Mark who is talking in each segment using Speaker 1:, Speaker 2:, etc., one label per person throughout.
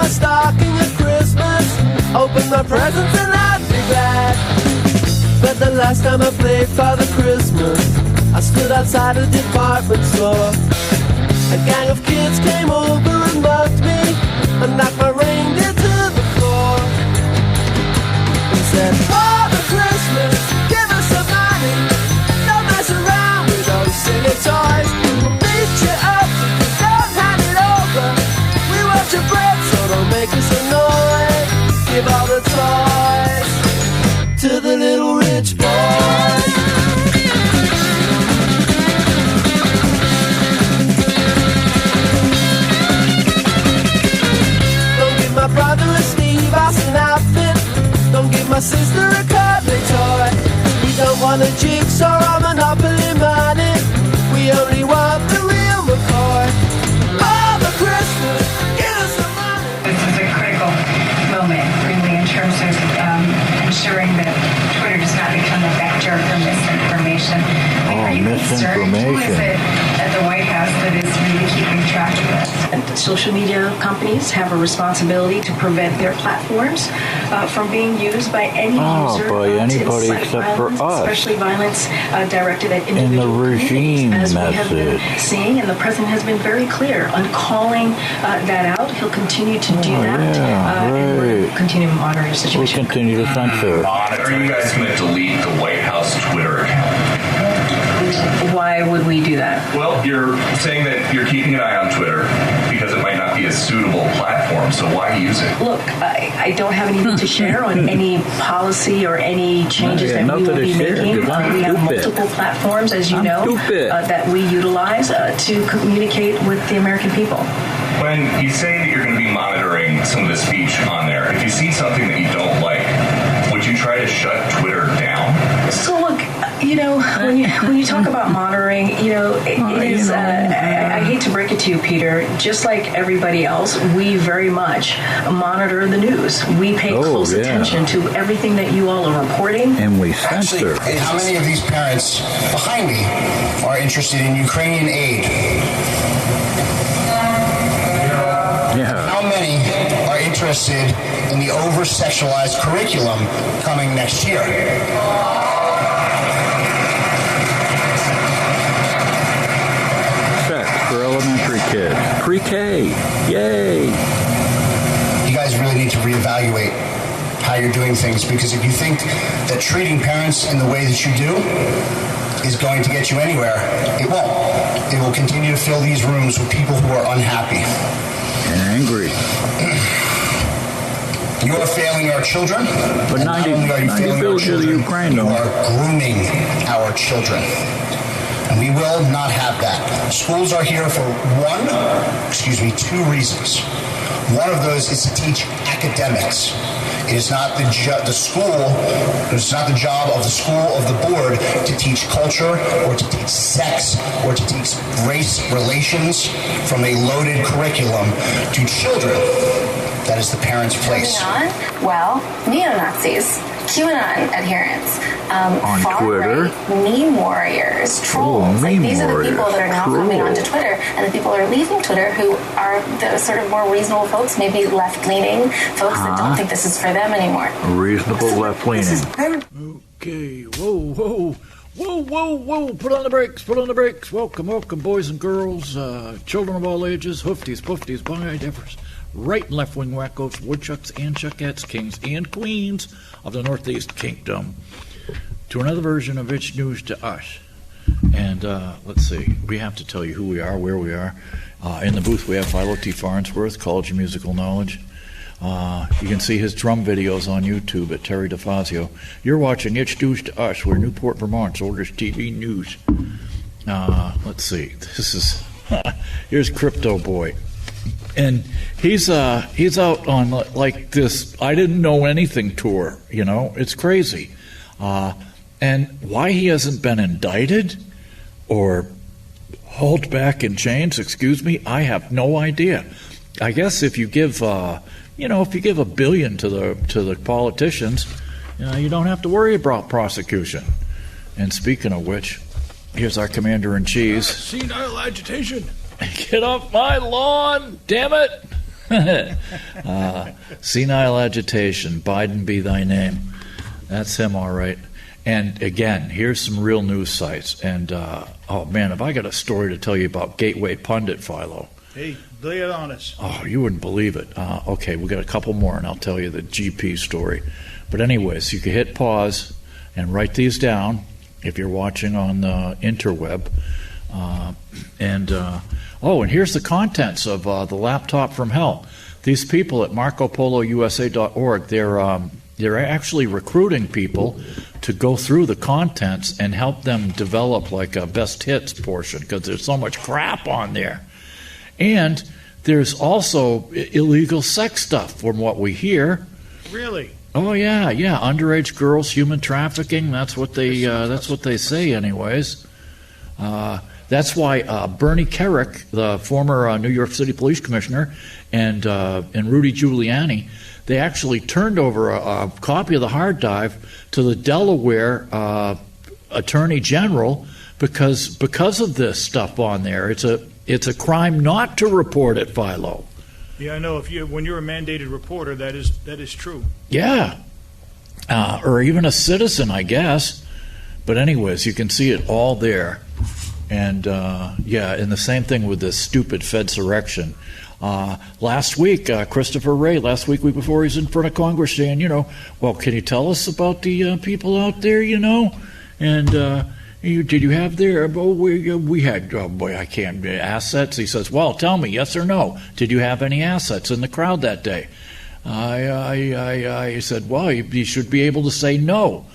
Speaker 1: stocking at Christmas, open my presents and I'd be glad. But the last time I played Father Christmas, I stood outside a department store. A gang of kids came over and mugged me and knocked my reindeer to the floor. And said, Father Christmas, give us some money. Don't mess around with those silly toys. We'll beat you up if you don't hand it over. We want your bread, so don't make us annoy. Give all the toys to the little rich boy. Don't give my brother a Steve Austin outfit. Don't give my sister a cuddly toy. We don't want a jigsaw or Monopoly money. We only want the real McCoy. Father Christmas, give us some money.
Speaker 2: This is a critical moment, really, in terms of ensuring that Twitter does not become a vector for misinformation. Are you concerned? Who is it at the White House that is really keeping track of this?
Speaker 3: And social media companies have a responsibility to prevent their platforms from being used by any user
Speaker 4: by anybody except for us,
Speaker 3: especially violence directed at individuals.
Speaker 4: In the regime
Speaker 3: as
Speaker 4: message.
Speaker 3: We have been seeing, and the president has been very clear on calling that out. He'll continue to do that, and we'll continue to monitor your situation.
Speaker 4: We'll continue to censor.
Speaker 5: Are you guys going to delete the White House Twitter account?
Speaker 3: Why would we do that?
Speaker 5: Well, you're saying that you're keeping an eye on Twitter because it might not be a suitable platform, so why use it?
Speaker 3: Look, I don't have anything to share on any policy or any changes that we will be making. We have multiple platforms, as you know, that we utilize to communicate with the American people.
Speaker 5: When you say that you're going to be monitoring some of the speech on there, if you see something that you don't like, would you try to shut Twitter down?
Speaker 3: So look, when you talk about monitoring, it is. I hate to break it to you, Peter. Just like everybody else, we very much monitor the news. We pay close attention to everything that you all are reporting,
Speaker 4: and we censor.
Speaker 6: Actually, how many of these parents behind me are interested in Ukrainian aid? How many are interested in the over-sexualized curriculum coming next year?
Speaker 4: For elementary kids. Pre-K. Yay.
Speaker 6: You guys really need to reevaluate how you're doing things, because if you think that treating parents in the way that you do is going to get you anywhere, it won't. It will continue to fill these rooms with people who are unhappy.
Speaker 4: And angry.
Speaker 6: You are failing our children,
Speaker 4: but
Speaker 6: not only are you failing our children, you are grooming our children. And we will not have that. Schools are here for two reasons. One of those is to teach academics. It is not the school, it's not the job of the school, of the board, to teach culture or to teach sex or to teach race relations from a loaded curriculum to children. That is the parent's place.
Speaker 7: Well, neo-Nazis, QAnon adherents,
Speaker 4: on Twitter,
Speaker 7: meme warriors, trolls. These are the people that are now coming onto Twitter, and the people are leaving Twitter who are the sort of more reasonable folks, maybe left-leaning folks that don't think this is for them anymore.
Speaker 4: Reasonable left-leaning.
Speaker 8: Okay, whoa, put on the brakes. Welcome, boys and girls, children of all ages, hoofties, poofties, bye-differs, right and left-wing wackos, woodchucks and chuckettes, kings and queens of the Northeast Kingdom, to another version of It's News to Us. And let's see, we have to tell you who we are, where we are. In the booth we have Philo T. Farnsworth, College of Musical Knowledge. You can see his drum videos on YouTube at Terry DeFazio. You're watching It's News to Us. We're Newport, Vermont's oldest TV news. Let's see, this is here's Crypto Boy. And he's out on like this I didn't know anything tour, it's crazy. And why he hasn't been indicted or hauled back in chains, excuse me, I have no idea. I guess if you give $1 billion to the politicians, you don't have to worry about prosecution. And speaking of which, here's our commander-in-chief. Senile agitation.
Speaker 4: Get off my lawn, damn it!
Speaker 8: Senile agitation, Biden be thy name. That's him, all right. And again, here's some real news sites. And, oh man, have I got a story to tell you about Gateway Pundit, Philo.
Speaker 9: Hey, lay it on us.
Speaker 8: Oh, you wouldn't believe it. Okay, we got a couple more, and I'll tell you the GP story. But anyways, you can hit pause and write these down if you're watching on the interweb. And here's the contents of the laptop from hell. These people at MarcoPoloUSA.org, they're actually recruiting people to go through the contents and help them develop like a best hits portion because there's so much crap on there. And there's also illegal sex stuff from what we hear.
Speaker 9: Really?
Speaker 8: Oh yeah, underage girls, human trafficking. That's what they say, anyways. That's why Bernie Kerik, the former New York City Police Commissioner, and Rudy Giuliani, they actually turned over a copy of the hard drive to the Delaware Attorney General because of this stuff on there. It's a crime not to report it, Philo.
Speaker 9: Yeah, I know. When you're a mandated reporter, that is true.
Speaker 8: Yeah, or even a citizen, I guess. But anyways, you can see it all there. And and the same thing with this stupid Fedsurrection. Last week, Christopher Wray, last week before, he's in front of Congress saying, well, can you tell us about the people out there, And did you have their, we had, I can't, assets? He says, well, tell me, yes or no. Did you have any assets in the crowd that day? I said, well, you should be able to say no.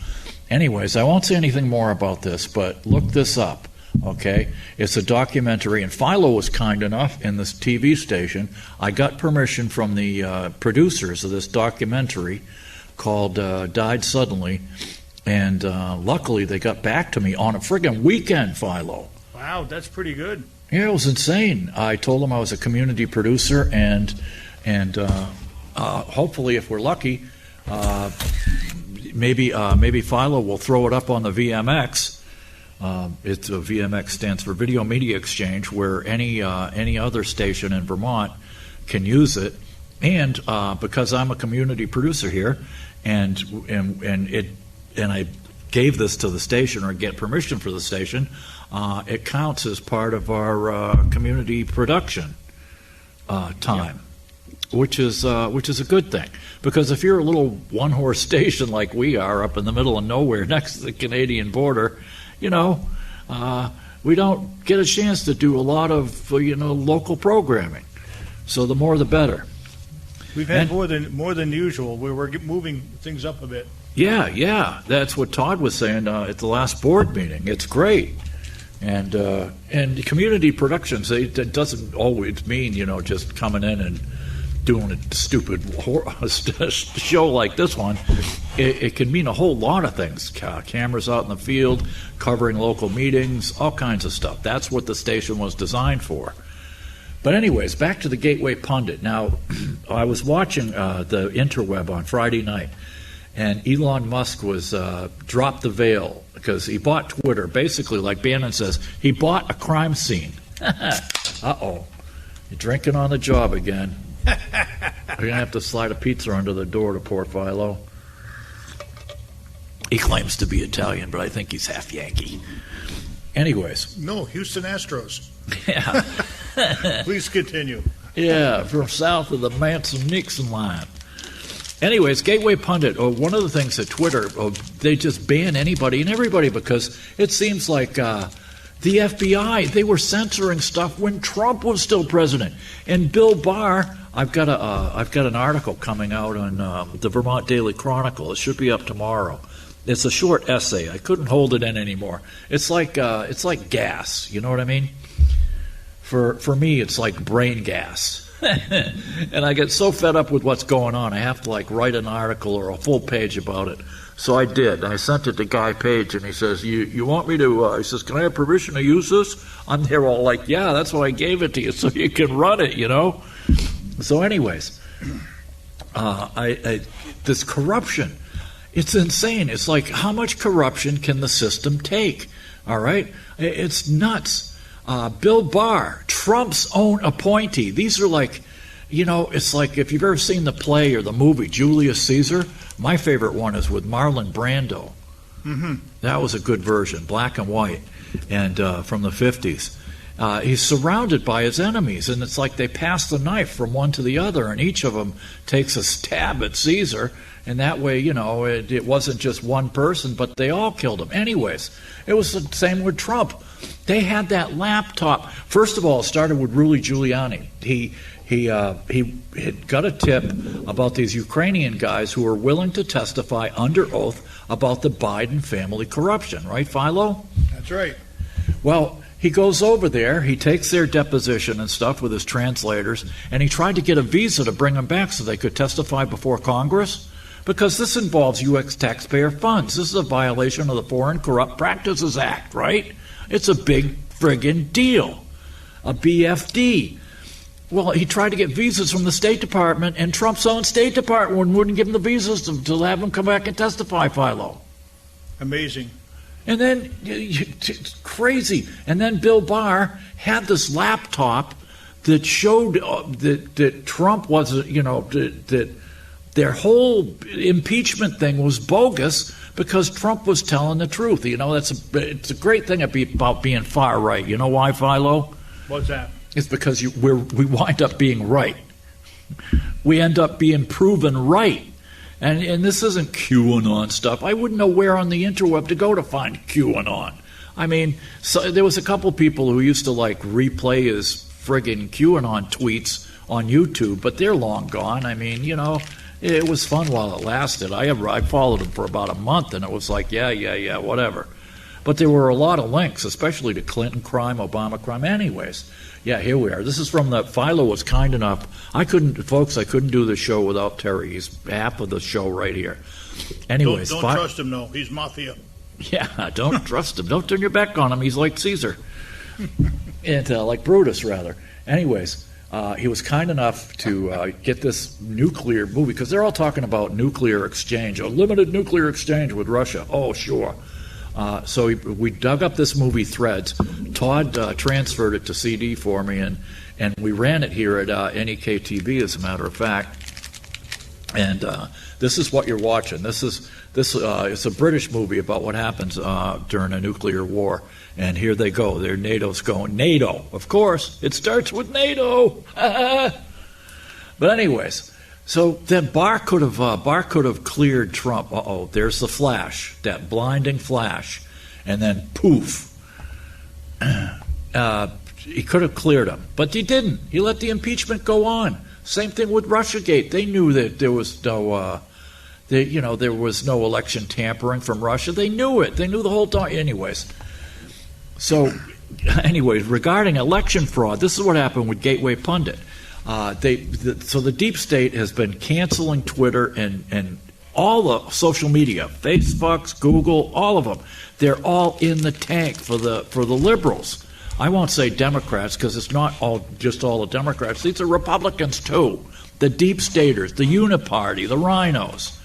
Speaker 8: Anyways, I won't say anything more about this, but look this up. Okay, it's a documentary, and Philo was kind enough in this TV station. I got permission from the producers of this documentary called Died Suddenly, and luckily they got back to me on a friggin' weekend, Philo.
Speaker 9: Wow, that's pretty good.
Speaker 8: Yeah, it was insane. I told them I was a community producer, and hopefully, if we're lucky, maybe Philo will throw it up on the VMX. It's a VMX stands for Video Media Exchange, where any other station in Vermont can use it. And because I'm a community producer here, and I gave this to the station or get permission for the station, it counts as part of our community production time. Which is a good thing, because if you're a little one-horse station like we are up in the middle of nowhere next to the Canadian border, we don't get a chance to do a lot of local programming. So the more the better.
Speaker 9: We've had more than usual. We're moving things up a bit.
Speaker 8: Yeah, that's what Todd was saying at the last board meeting. It's great. And community productions, it doesn't always mean just coming in and doing a stupid show like this one. It can mean a whole lot of things. Cameras out in the field, covering local meetings, all kinds of stuff. That's what the station was designed for. But anyways, back to the Gateway Pundit. Now, I was watching the interweb on Friday night, and Elon Musk was dropped the veil because he bought Twitter. Basically, like Bannon says, he bought a crime scene. Uh-oh. You're drinking on the job again. We're going to have to slide a pizza under the door to poor Philo. He claims to be Italian, but I think he's half Yankee. Anyways.
Speaker 9: No, Houston Astros.
Speaker 8: Yeah.
Speaker 9: Please continue.
Speaker 8: Yeah, from south of the Manson-Nixon line. Anyways, Gateway Pundit, one of the things at Twitter, they just ban anybody and everybody because it seems like the FBI, they were censoring stuff when Trump was still president. And Bill Barr, I've got an article coming out on the Vermont Daily Chronicle. It should be up tomorrow. It's a short essay. I couldn't hold it in anymore. It's like gas. You know what I mean? For me, it's like brain gas. And I get so fed up with what's going on, I have to write an article or a full page about it. So I did. I sent it to Guy Page, and he says, you want me to, he says, can I have permission to use this? I'm there all like, yeah, that's why I gave it to you, so you can run it, So anyways, this corruption, it's insane. It's like, how much corruption can the system take? All right? It's nuts. Bill Barr, Trump's own appointee. These are you know, it's like if you've ever seen the play or the movie Julius Caesar, my favorite one is with Marlon Brando.
Speaker 9: Mm-hmm.
Speaker 8: That was a good version, black and white, and from the 50s. He's surrounded by his enemies, and it's like they pass the knife from one to the other, and each of them takes a stab at Caesar, and that way, you know, it wasn't just one person, but they all killed him. Anyways, it was the same with Trump. They had that laptop. First of all, it started with Rudy Giuliani. He had got a tip about these Ukrainian guys who were willing to testify under oath about the Biden family corruption, right, Philo?
Speaker 9: That's right.
Speaker 8: Well, he goes over there, he takes their deposition and stuff with his translators, and he tried to get a visa to bring them back so they could testify before Congress, because this involves U.S. taxpayer funds. This is a violation of the Foreign Corrupt Practices Act, right? It's a big friggin' deal, a BFD. Well, he tried to get visas from the State Department, and Trump's own State Department wouldn't give him the visas to have him come back and testify, Philo.
Speaker 9: Amazing.
Speaker 8: And then, it's crazy. And then Bill Barr had this laptop that showed that Trump was, you know, that their whole impeachment thing was bogus because Trump was telling the truth. You know, it's a great thing about being far right. You know why, Philo?
Speaker 9: What's that?
Speaker 8: It's because we wind up being right. We end up being proven right. And this isn't QAnon stuff. I wouldn't know where on the interweb to go to find QAnon. I mean, so there was a couple people who used to like replay his friggin' QAnon tweets on YouTube, but they're long gone. I mean, you know, it was fun while it lasted. I followed him for about a month, and it was like, yeah, whatever. But there were a lot of links, especially to Clinton crime, Obama crime. Anyways, yeah, here we are. This is from the Philo was kind enough. I couldn't do the show without Terry. He's half of the show right here. Anyways,
Speaker 9: don't trust him, no. He's mafia.
Speaker 8: Yeah, don't trust him. Don't turn your back on him. He's like Caesar, and like Brutus, rather. Anyways, he was kind enough to get this nuclear movie because they're all talking about nuclear exchange, a limited nuclear exchange with Russia. Oh, sure. So we dug up this movie Threads. Todd transferred it to CD for me, and we ran it here at NEK-TV, as a matter of fact. And this is what you're watching. It's a British movie about what happens during a nuclear war. And here they go. NATO's going. NATO, of course. It starts with NATO. But anyways. So then Barr could have cleared Trump. There's the flash, that blinding flash, and then poof. He could have cleared him, but he didn't. He let the impeachment go on. Same thing with Russiagate. They knew that there was no, there was no election tampering from Russia. They knew it. They knew the whole time. Anyways, regarding election fraud, this is what happened with Gateway Pundit. So the deep state has been canceling Twitter and all the social media, Facebook, Google, all of them. They're all in the tank for the liberals. I won't say Democrats because it's not just all the Democrats. These are Republicans too. The deep staters, the Uniparty, the rhinos.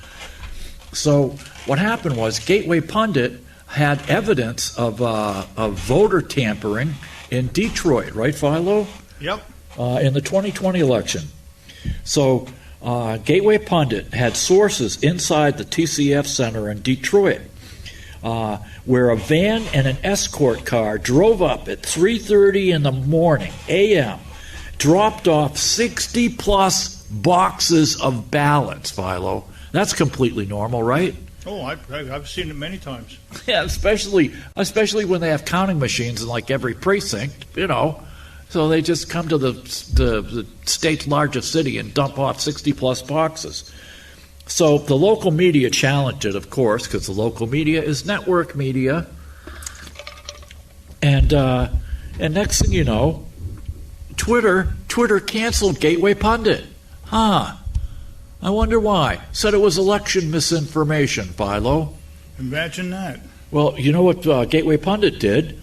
Speaker 8: So what happened was Gateway Pundit had evidence of voter tampering in Detroit, right, Philo?
Speaker 9: Yep.
Speaker 8: In the 2020 election. So Gateway Pundit had sources inside the TCF Center in Detroit where a van and an escort car drove up at 3:30 in the morning, a.m., dropped off 60-plus boxes of ballots, Philo. That's completely normal, right?
Speaker 9: Oh, I've seen it many times.
Speaker 8: Yeah, especially when they have counting machines in like every precinct, you know. So they just come to the state's largest city and dump off 60-plus boxes. So the local media challenged it, of course, because the local media is network media. And next thing you know, Twitter canceled Gateway Pundit. I wonder why. Said it was election misinformation, Philo.
Speaker 9: Imagine that.
Speaker 8: Well, you know what Gateway Pundit did?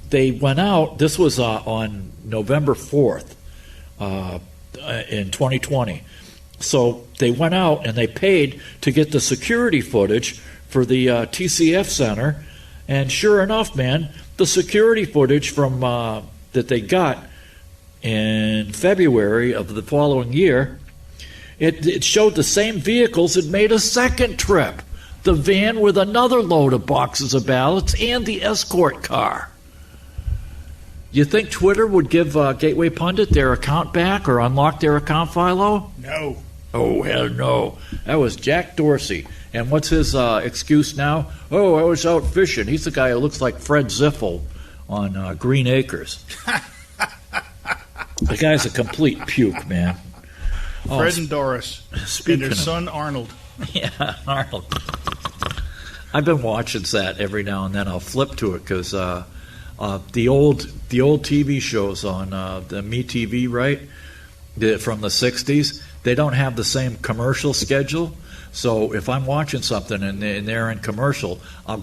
Speaker 8: They went out, this was on November 4th in 2020. So they went out and they paid to get the security footage for the TCF Center. And sure enough, man, the security footage from that they got in February of the following year, it showed the same vehicles had made a second trip. The van with another load of boxes of ballots and the escort car. You think Twitter would give Gateway Pundit their account back or unlock their account, Philo?
Speaker 9: No.
Speaker 8: Oh, hell no. That was Jack Dorsey. And what's his excuse now? Oh, I was out fishing. He's the guy who looks like Fred Ziffel on Green Acres. The guy's a complete puke, man.
Speaker 9: Fred and Doris. And their son, Arnold.
Speaker 8: Yeah, Arnold. I've been watching that every now and then. I'll flip to it because the old TV shows on the NEK-TV, right, from the 60s, they don't have the same commercial schedule. So if I'm watching something and they're in commercial, I'll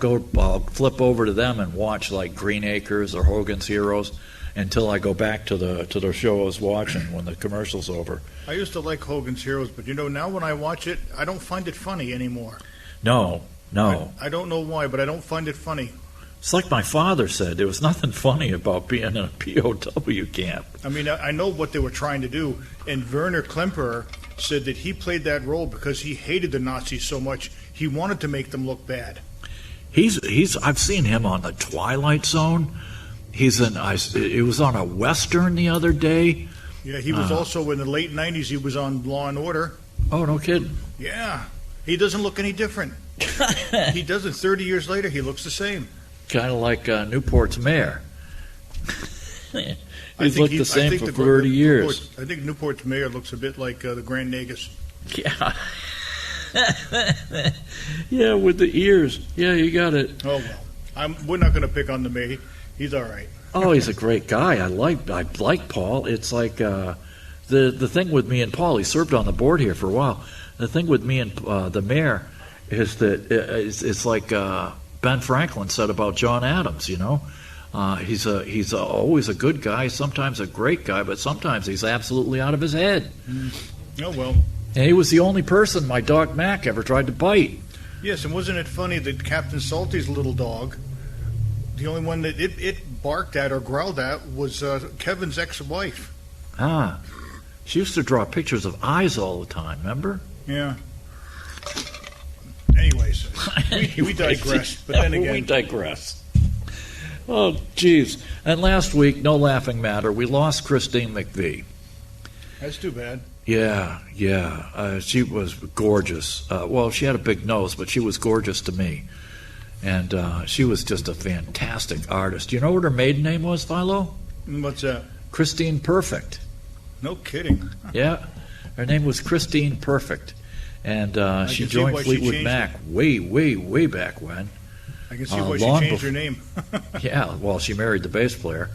Speaker 8: flip over to them and watch like Green Acres or Hogan's Heroes until I go back to the show I was watching when the commercial's over.
Speaker 9: I used to like Hogan's Heroes, but now when I watch it, I don't find it funny anymore.
Speaker 8: No.
Speaker 9: I don't know why, but I don't find it funny.
Speaker 8: It's like my father said, there was nothing funny about being in a POW camp.
Speaker 9: I mean, I know what they were trying to do, and Werner Klemperer said that he played that role because he hated the Nazis so much, he wanted to make them look bad.
Speaker 8: I've seen him on the Twilight Zone. It was on a Western the other day.
Speaker 9: Yeah, he was also in the late 90s, he was on Law and Order.
Speaker 8: Oh, no kidding.
Speaker 9: Yeah, he doesn't look any different. He doesn't. 30 years later, he looks the same.
Speaker 8: Kind of like Newport's mayor. He's looked the same for 30 years.
Speaker 9: I think Newport's mayor looks a bit like the Grand Nagus.
Speaker 8: Yeah. Yeah, with the ears. Yeah, you got it.
Speaker 9: Oh, well. We're not going to pick on the mayor. He's all right.
Speaker 8: Oh, he's a great guy. I like Paul. It's like the thing with me and Paul, he served on the board here for a while. The thing with me and the mayor is that it's like Ben Franklin said about John Adams, He's always a good guy, sometimes a great guy, but sometimes he's absolutely out of his head.
Speaker 9: Oh, well.
Speaker 8: And he was the only person my dog Mac ever tried to bite.
Speaker 9: Yes, and wasn't it funny that Captain Salty's little dog, the only one that it barked at or growled at was Kevin's ex-wife.
Speaker 8: Ah. She used to draw pictures of eyes all the time, remember?
Speaker 9: Yeah. Anyways, we digress. But then again,
Speaker 8: we digress. Oh, geez. And last week, no laughing matter, we lost Christine McVie.
Speaker 9: That's too bad.
Speaker 8: Yeah. She was gorgeous. She had a big nose, but she was gorgeous to me. And she was just a fantastic artist. You know what her maiden name was, Philo?
Speaker 9: What's that?
Speaker 8: Christine Perfect.
Speaker 9: No kidding.
Speaker 8: Yeah. Her name was Christine Perfect. And she joined Fleetwood Mac way back when.
Speaker 9: I can see why she changed her name.
Speaker 8: Yeah, well, she married the bass player.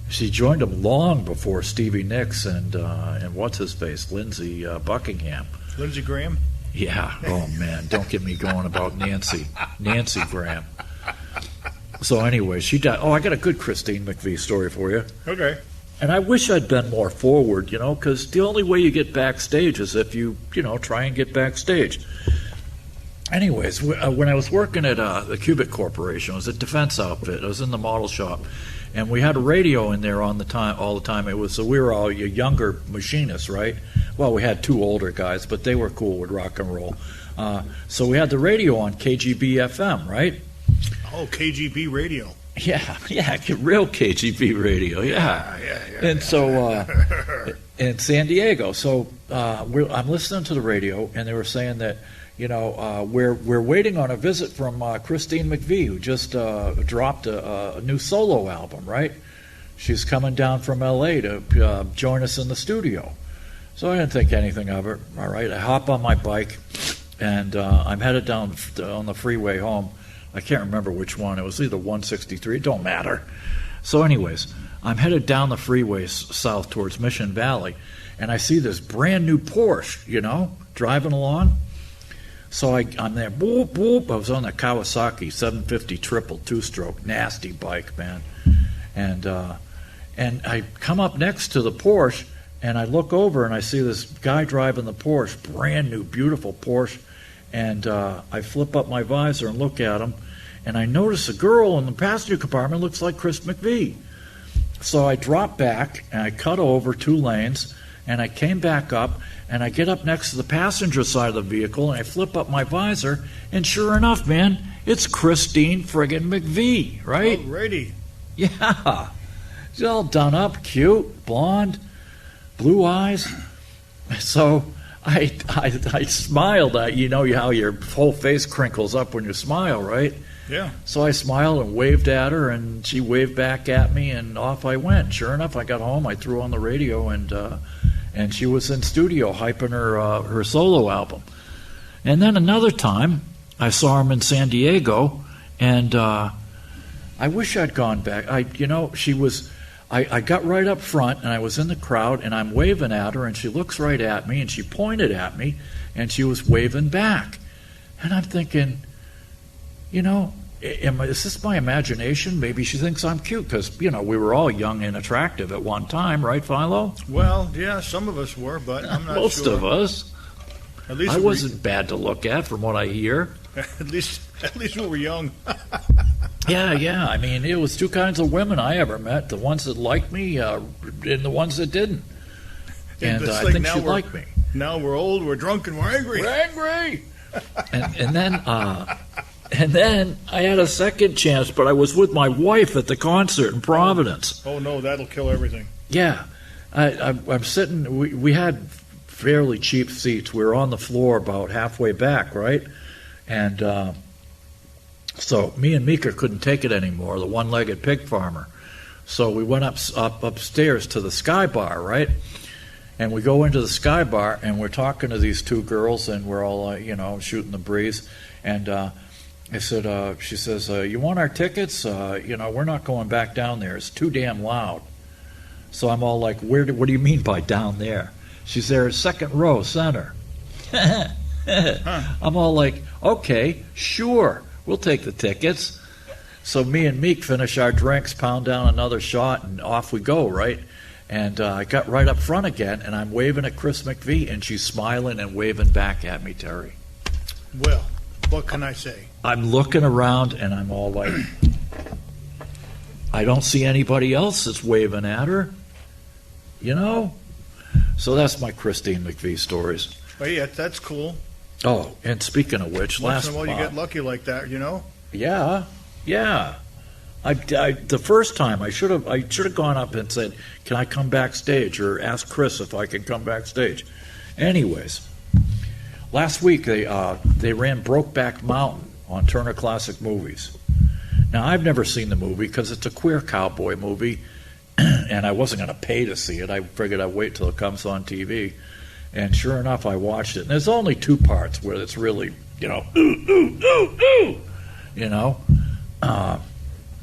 Speaker 8: She joined them long before Stevie Nicks and what's his face, Lindsey Buckingham.
Speaker 9: Lindsey Graham.
Speaker 8: Yeah. Oh man, don't get me going about Nancy Graham. So anyway, she died. Oh, I got a good Christine McVie story for you.
Speaker 9: Okay.
Speaker 8: And I wish I'd been more forward, because the only way you get backstage is if you try and get backstage. Anyways, when I was working at the Cubic Corporation, it was a defense outfit. I was in the model shop, and we had a radio in there all the time. It was we were all younger machinists, right? Well, we had two older guys, but they were cool with rock and roll. So we had the radio on KGB FM, right?
Speaker 9: Oh, KGB radio.
Speaker 8: Yeah, real KGB radio, yeah. And so in San Diego, so I'm listening to the radio, and they were saying that we're waiting on a visit from Christine McVie, who just dropped a new solo album, right? She's coming down from L.A. to join us in the studio. So I didn't think anything of it. All right, I hop on my bike, and I'm headed down on the freeway home. I can't remember which one. It was either 163. It don't matter. So anyways, I'm headed down the freeway south towards Mission Valley, and I see this brand new Porsche, driving along. So I'm there, boop, boop. I was on the Kawasaki 750 triple two-stroke, nasty bike, man. And I come up next to the Porsche, and I look over, and I see this guy driving the Porsche, brand new, beautiful Porsche. And I flip up my visor and look at him, and I noticed a girl in the passenger compartment looks like Chris McVie. So I dropped back, and I cut over 2 lanes, and I came back up, and I get up next to the passenger side of the vehicle, and I flip up my visor, and sure enough, man, it's Christine friggin' McVie, right?
Speaker 9: Alrighty.
Speaker 8: Yeah. She's all done up, cute, blonde, blue eyes. So I smiled at, you know how your whole face crinkles up when you smile, right?
Speaker 9: Yeah.
Speaker 8: So I smiled and waved at her, and she waved back at me, and off I went. Sure enough, I got home, I threw on the radio, and she was in studio hyping her solo album. And then another time, I saw him in San Diego, and I wish I'd gone back. I got right up front, and I was in the crowd, and I'm waving at her, and she looks right at me, and she pointed at me, and she was waving back. And I'm thinking, is this my imagination? Maybe she thinks I'm cute, because, we were all young and attractive at one time, right, Philo?
Speaker 9: Well, yeah, some of us were, but I'm not
Speaker 8: Most
Speaker 9: sure.
Speaker 8: of us.
Speaker 9: At least
Speaker 8: I wasn't bad to look at, from what I hear.
Speaker 9: At least we were young.
Speaker 8: Yeah. I mean, it was 2 kinds of women I ever met: the ones that liked me, and the ones that didn't. And
Speaker 9: It's
Speaker 8: I
Speaker 9: like
Speaker 8: think
Speaker 9: now
Speaker 8: she
Speaker 9: we're-
Speaker 8: liked me.
Speaker 9: Now we're old, we're drunk, and we're angry.
Speaker 8: We're angry. and then I had a second chance, but I was with my wife at the concert in Providence.
Speaker 9: Oh no, that'll kill everything.
Speaker 8: Yeah, I'm sitting. We had fairly cheap seats. We were on the floor about halfway back, right? And so me and Mika couldn't take it anymore, the one-legged pig farmer. So we went upstairs to the Sky Bar, right? And we go into the Sky Bar, and we're talking to these 2 girls, and we're all, shooting the breeze. And I said, she says, you want our tickets? We're not going back down there. It's too damn loud. So I'm all like, what do you mean by down there? She's there, 2nd row, center. I'm all like, okay, sure, we'll take the tickets. So me and Meek finish our drinks, pound down another shot, and off we go, right? And I got right up front again, and I'm waving at Chris McVie, and she's smiling and waving back at me, Terry.
Speaker 9: Well, what can I say?
Speaker 8: I'm looking around, and I'm all like, I don't see anybody else that's waving at her, So that's my Christine McVie stories.
Speaker 9: Oh, yeah, that's cool.
Speaker 8: Oh, and speaking of which,
Speaker 9: Once in a while you get lucky like that,
Speaker 8: Yeah. The first time I should have gone up and said, "Can I come backstage?" or ask Chris if I can come backstage. Anyways, last week they ran Brokeback Mountain on Turner Classic Movies. Now I've never seen the movie because it's a queer cowboy movie, and I wasn't going to pay to see it. I figured I'd wait till it comes on TV. And sure enough, I watched it. And there's only 2 parts where it's really,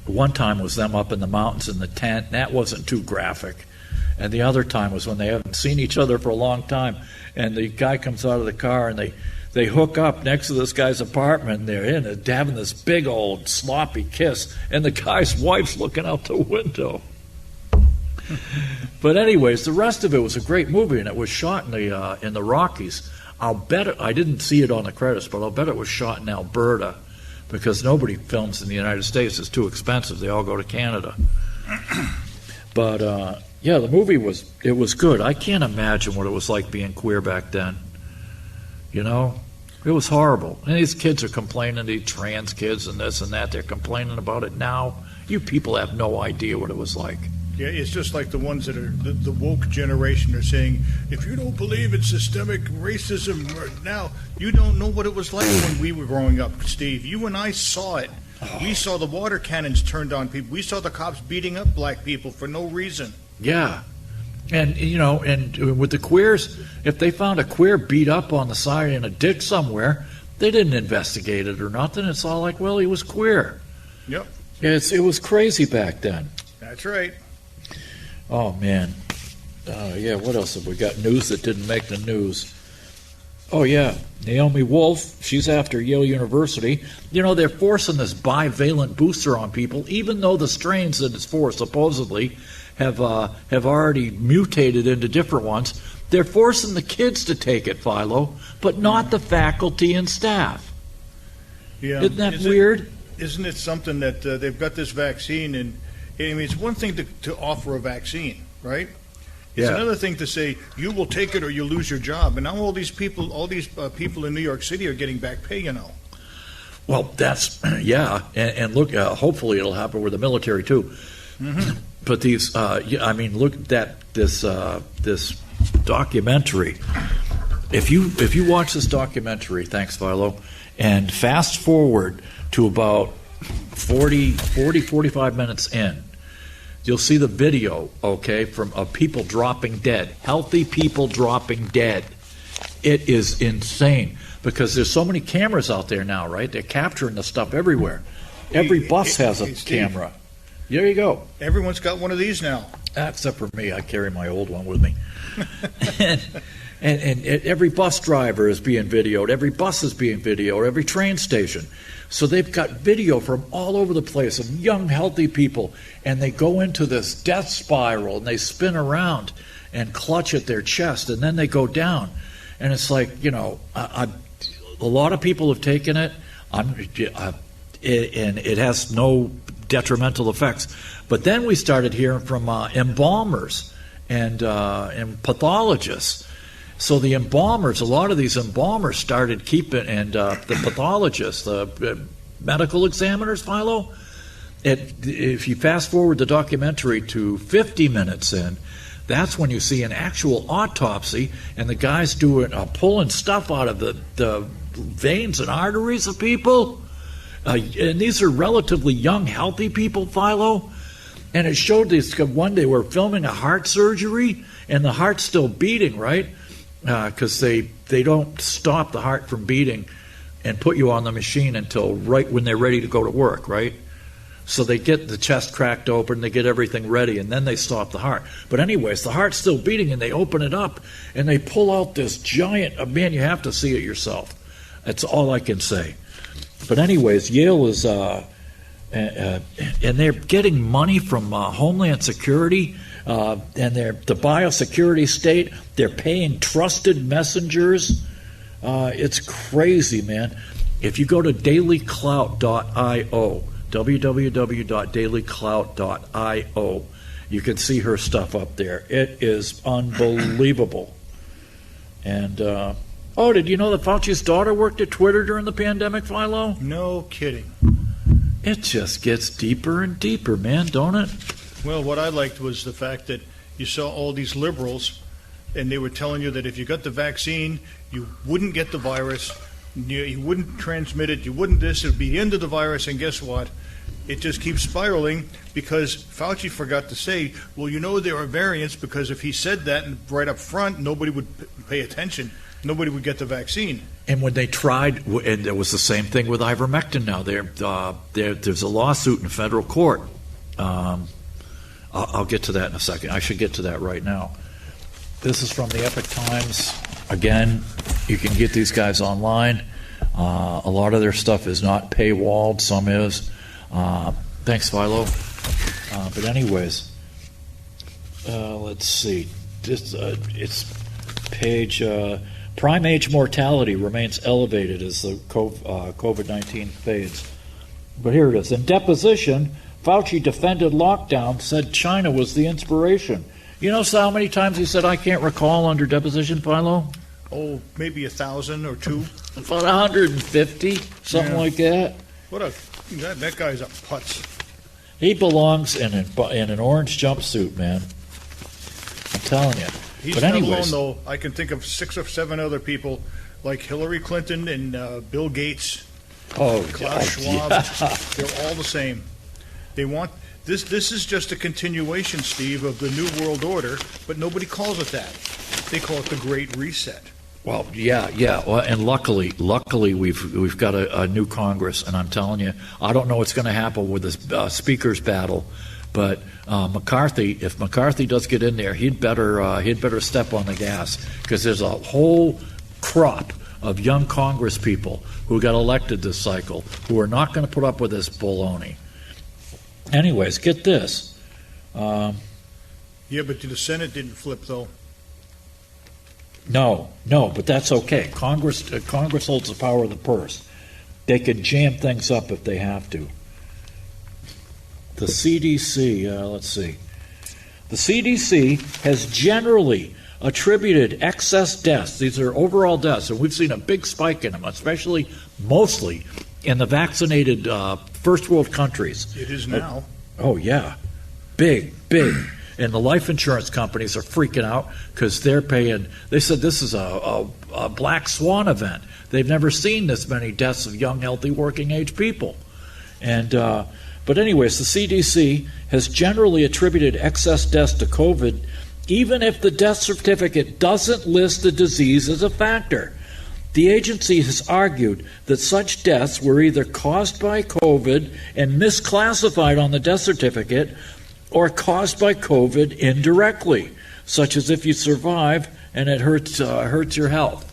Speaker 8: one time was them up in the mountains in the tent, and that wasn't too graphic. And the other time was when they haven't seen each other for a long time, and the guy comes out of the car, and they hook up next to this guy's apartment, and they're having this big old sloppy kiss, and the guy's wife's looking out the window. But anyways, the rest of it was a great movie, and it was shot in the Rockies. I'll bet I didn't see it on the credits, but I'll bet it was shot in Alberta, because nobody films in the United States. It's too expensive. They all go to Canada. But the movie was good. I can't imagine what it was like being queer back then. It was horrible. And these kids are complaining, these trans kids and this and that. They're complaining about it now. You people have no idea what it was like.
Speaker 9: Yeah, it's just like the ones that are the woke generation are saying, if you don't believe in systemic racism now, you don't know what it was like when we were growing up, Steve. You and I saw it. We saw the water cannons turned on people. We saw the cops beating up black people for no reason.
Speaker 8: Yeah. And, and with the queers, if they found a queer beat up on the side in a ditch somewhere, they didn't investigate it or nothing. It's all like, well, he was queer.
Speaker 9: Yep.
Speaker 8: It was crazy back then.
Speaker 9: That's right.
Speaker 8: Oh, man. What else have we got? News that didn't make the news. Oh, yeah. Naomi Wolf, she's after Yale University. They're forcing this bivalent booster on people, even though the strains that it's for supposedly have already mutated into different ones. They're forcing the kids to take it, Philo, but not the faculty and staff.
Speaker 9: Yeah.
Speaker 8: Isn't that weird?
Speaker 9: isn't it something that they've got this vaccine, and I mean, it's one thing to offer a vaccine, right? It's another thing to say you will take it or you lose your job. And now all these people in New York City are getting back pay.
Speaker 8: Well, that's and look, hopefully it'll happen with the military too. Mm-hmm. But these, I mean, look at this documentary. If you watch this documentary, thanks, Philo, and fast forward to about 45 minutes in, you'll see the video, okay, of people dropping dead, healthy people dropping dead. It is insane because there's so many cameras out there now, right? They're capturing the stuff everywhere. Every bus has a camera. There you go.
Speaker 9: Everyone's got one of these now.
Speaker 8: Except for me, I carry my old one with me. and every bus driver is being videoed. Every bus is being videoed. Every train station. So they've got video from all over the place of young, healthy people, and they go into this death spiral, and they spin around and clutch at their chest, and then they go down. And it's like, a lot of people have taken it, and it has no detrimental effects. But then we started hearing from embalmers and pathologists. So the embalmers, a lot of these embalmers started keeping, and the pathologists, the medical examiners, Philo, if you fast forward the documentary to 50 minutes in, that's when you see an actual autopsy, and the guy's pulling stuff out of the veins and arteries of people. And these are relatively young, healthy people, Philo. And it showed this one day we're filming a heart surgery, and the heart's still beating, right? Because they don't stop the heart from beating and put you on the machine until right when they're ready to go to work, right? So they get the chest cracked open, they get everything ready, and then they stop the heart. But anyways, the heart's still beating, and they open it up, and they pull out this giant, man, you have to see it yourself. That's all I can say. But anyways, Yale is, and they're getting money from Homeland Security, and the biosecurity state. They're paying trusted messengers. It's crazy, man. If you go to dailyclout.io, www.dailyclout.io, you can see her stuff up there. It is unbelievable. And did you know that Fauci's daughter worked at Twitter during the pandemic, Philo?
Speaker 9: No kidding.
Speaker 8: It just gets deeper and deeper, man, don't it?
Speaker 9: Well, what I liked was the fact that you saw all these liberals, and they were telling you that if you got the vaccine, you wouldn't get the virus, you wouldn't transmit it, you wouldn't this, it would be the end of the virus, and guess what? It just keeps spiraling because Fauci forgot to say, well, there are variants, because if he said that right up front, nobody would pay attention. Nobody would get the vaccine.
Speaker 8: And when they tried, and it was the same thing with ivermectin now, there's a lawsuit in federal court. I'll get to that in a second. I should get to that right now. This is from the Epic Times. Again, you can get these guys online. A lot of their stuff is not paywalled. Some is. Thanks, Philo. But anyways, let's see. It's page... prime age mortality remains elevated as the COVID-19 fades. But here it is. In deposition, Fauci defended lockdown, said China was the inspiration. You know how many times he said, I can't recall under deposition, Philo?
Speaker 9: Oh, maybe 1,000 or two.
Speaker 8: About 150, something like that.
Speaker 9: That guy's a putz.
Speaker 8: He belongs in an orange jumpsuit, man. I'm telling you.
Speaker 9: He's
Speaker 8: but
Speaker 9: not
Speaker 8: anyways,
Speaker 9: alone, though. I can think of 6 or 7 other people, like Hillary Clinton and Bill Gates, Klaus Schwab. Yeah. They're all the same. They want this. This is just a continuation, Steve, of the New World Order, but nobody calls it that. They call it the Great Reset.
Speaker 8: Well, yeah. Well, and luckily, we've got a new Congress, and I'm telling you, I don't know what's going to happen with this speakers battle. But if McCarthy does get in there, he'd better step on the gas, because there's a whole crop of young Congress people who got elected this cycle who are not going to put up with this baloney. Anyways, get this.
Speaker 9: Yeah, but the Senate didn't flip, though.
Speaker 8: No, but that's okay. Congress holds the power of the purse. They could jam things up if they have to. The CDC, let's see. The CDC has generally attributed excess deaths. These are overall deaths, and we've seen a big spike in them, especially mostly in the vaccinated first world countries.
Speaker 9: It is now.
Speaker 8: Oh, yeah. Big. And the life insurance companies are freaking out because they're paying. They said this is a black swan event. They've never seen this many deaths of young, healthy, working-age people. And but anyways, the CDC has generally attributed excess deaths to COVID, even if the death certificate doesn't list the disease as a factor. The agency has argued that such deaths were either caused by COVID and misclassified on the death certificate, or caused by COVID indirectly, such as if you survive and it hurts your health.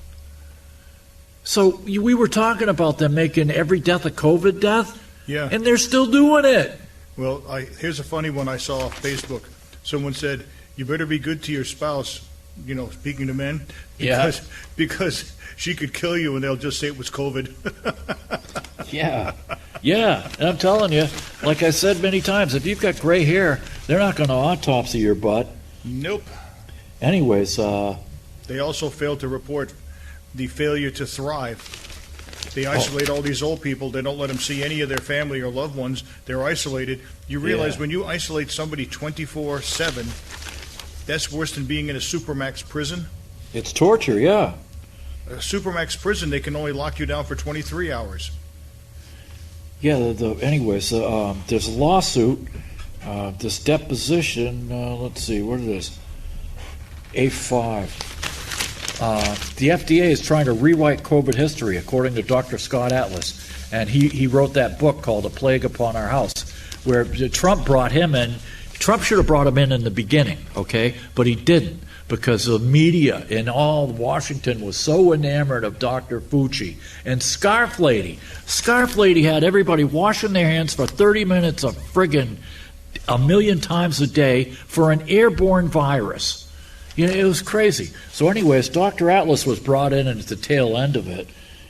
Speaker 8: So we were talking about them making every death a COVID death,
Speaker 9: yeah,
Speaker 8: and they're still doing it.
Speaker 9: Well, here's a funny one I saw off Facebook. Someone said, "You better be good to your spouse." You know, speaking to men, because she could kill you, and they'll just say it was COVID.
Speaker 8: Yeah, and I'm telling you, like I said many times, if you've got gray hair, they're not going to autopsy your butt.
Speaker 9: Nope.
Speaker 8: Anyways,
Speaker 9: they also failed to report the failure to thrive. They isolate all these old people. They don't let them see any of their family or loved ones. They're isolated. You realize when you isolate somebody 24/7, that's worse than being in a Supermax prison.
Speaker 8: It's torture, yeah.
Speaker 9: A Supermax prison, they can only lock you down for 23 hours.
Speaker 8: Yeah, anyways, there's a lawsuit, this deposition, let's see, what is this? A5. The FDA is trying to rewrite COVID history, according to Dr. Scott Atlas. And he wrote that book called A Plague Upon Our House, where Trump brought him in. Trump should have brought him in the beginning, okay? But he didn't, because the media in all Washington was so enamored of Dr. Fauci. And Scarf Lady had everybody washing their hands for 30 minutes of friggin' a million times a day for an airborne virus. You know, it was crazy. So anyways, Dr. Atlas was brought in at the tail end of it.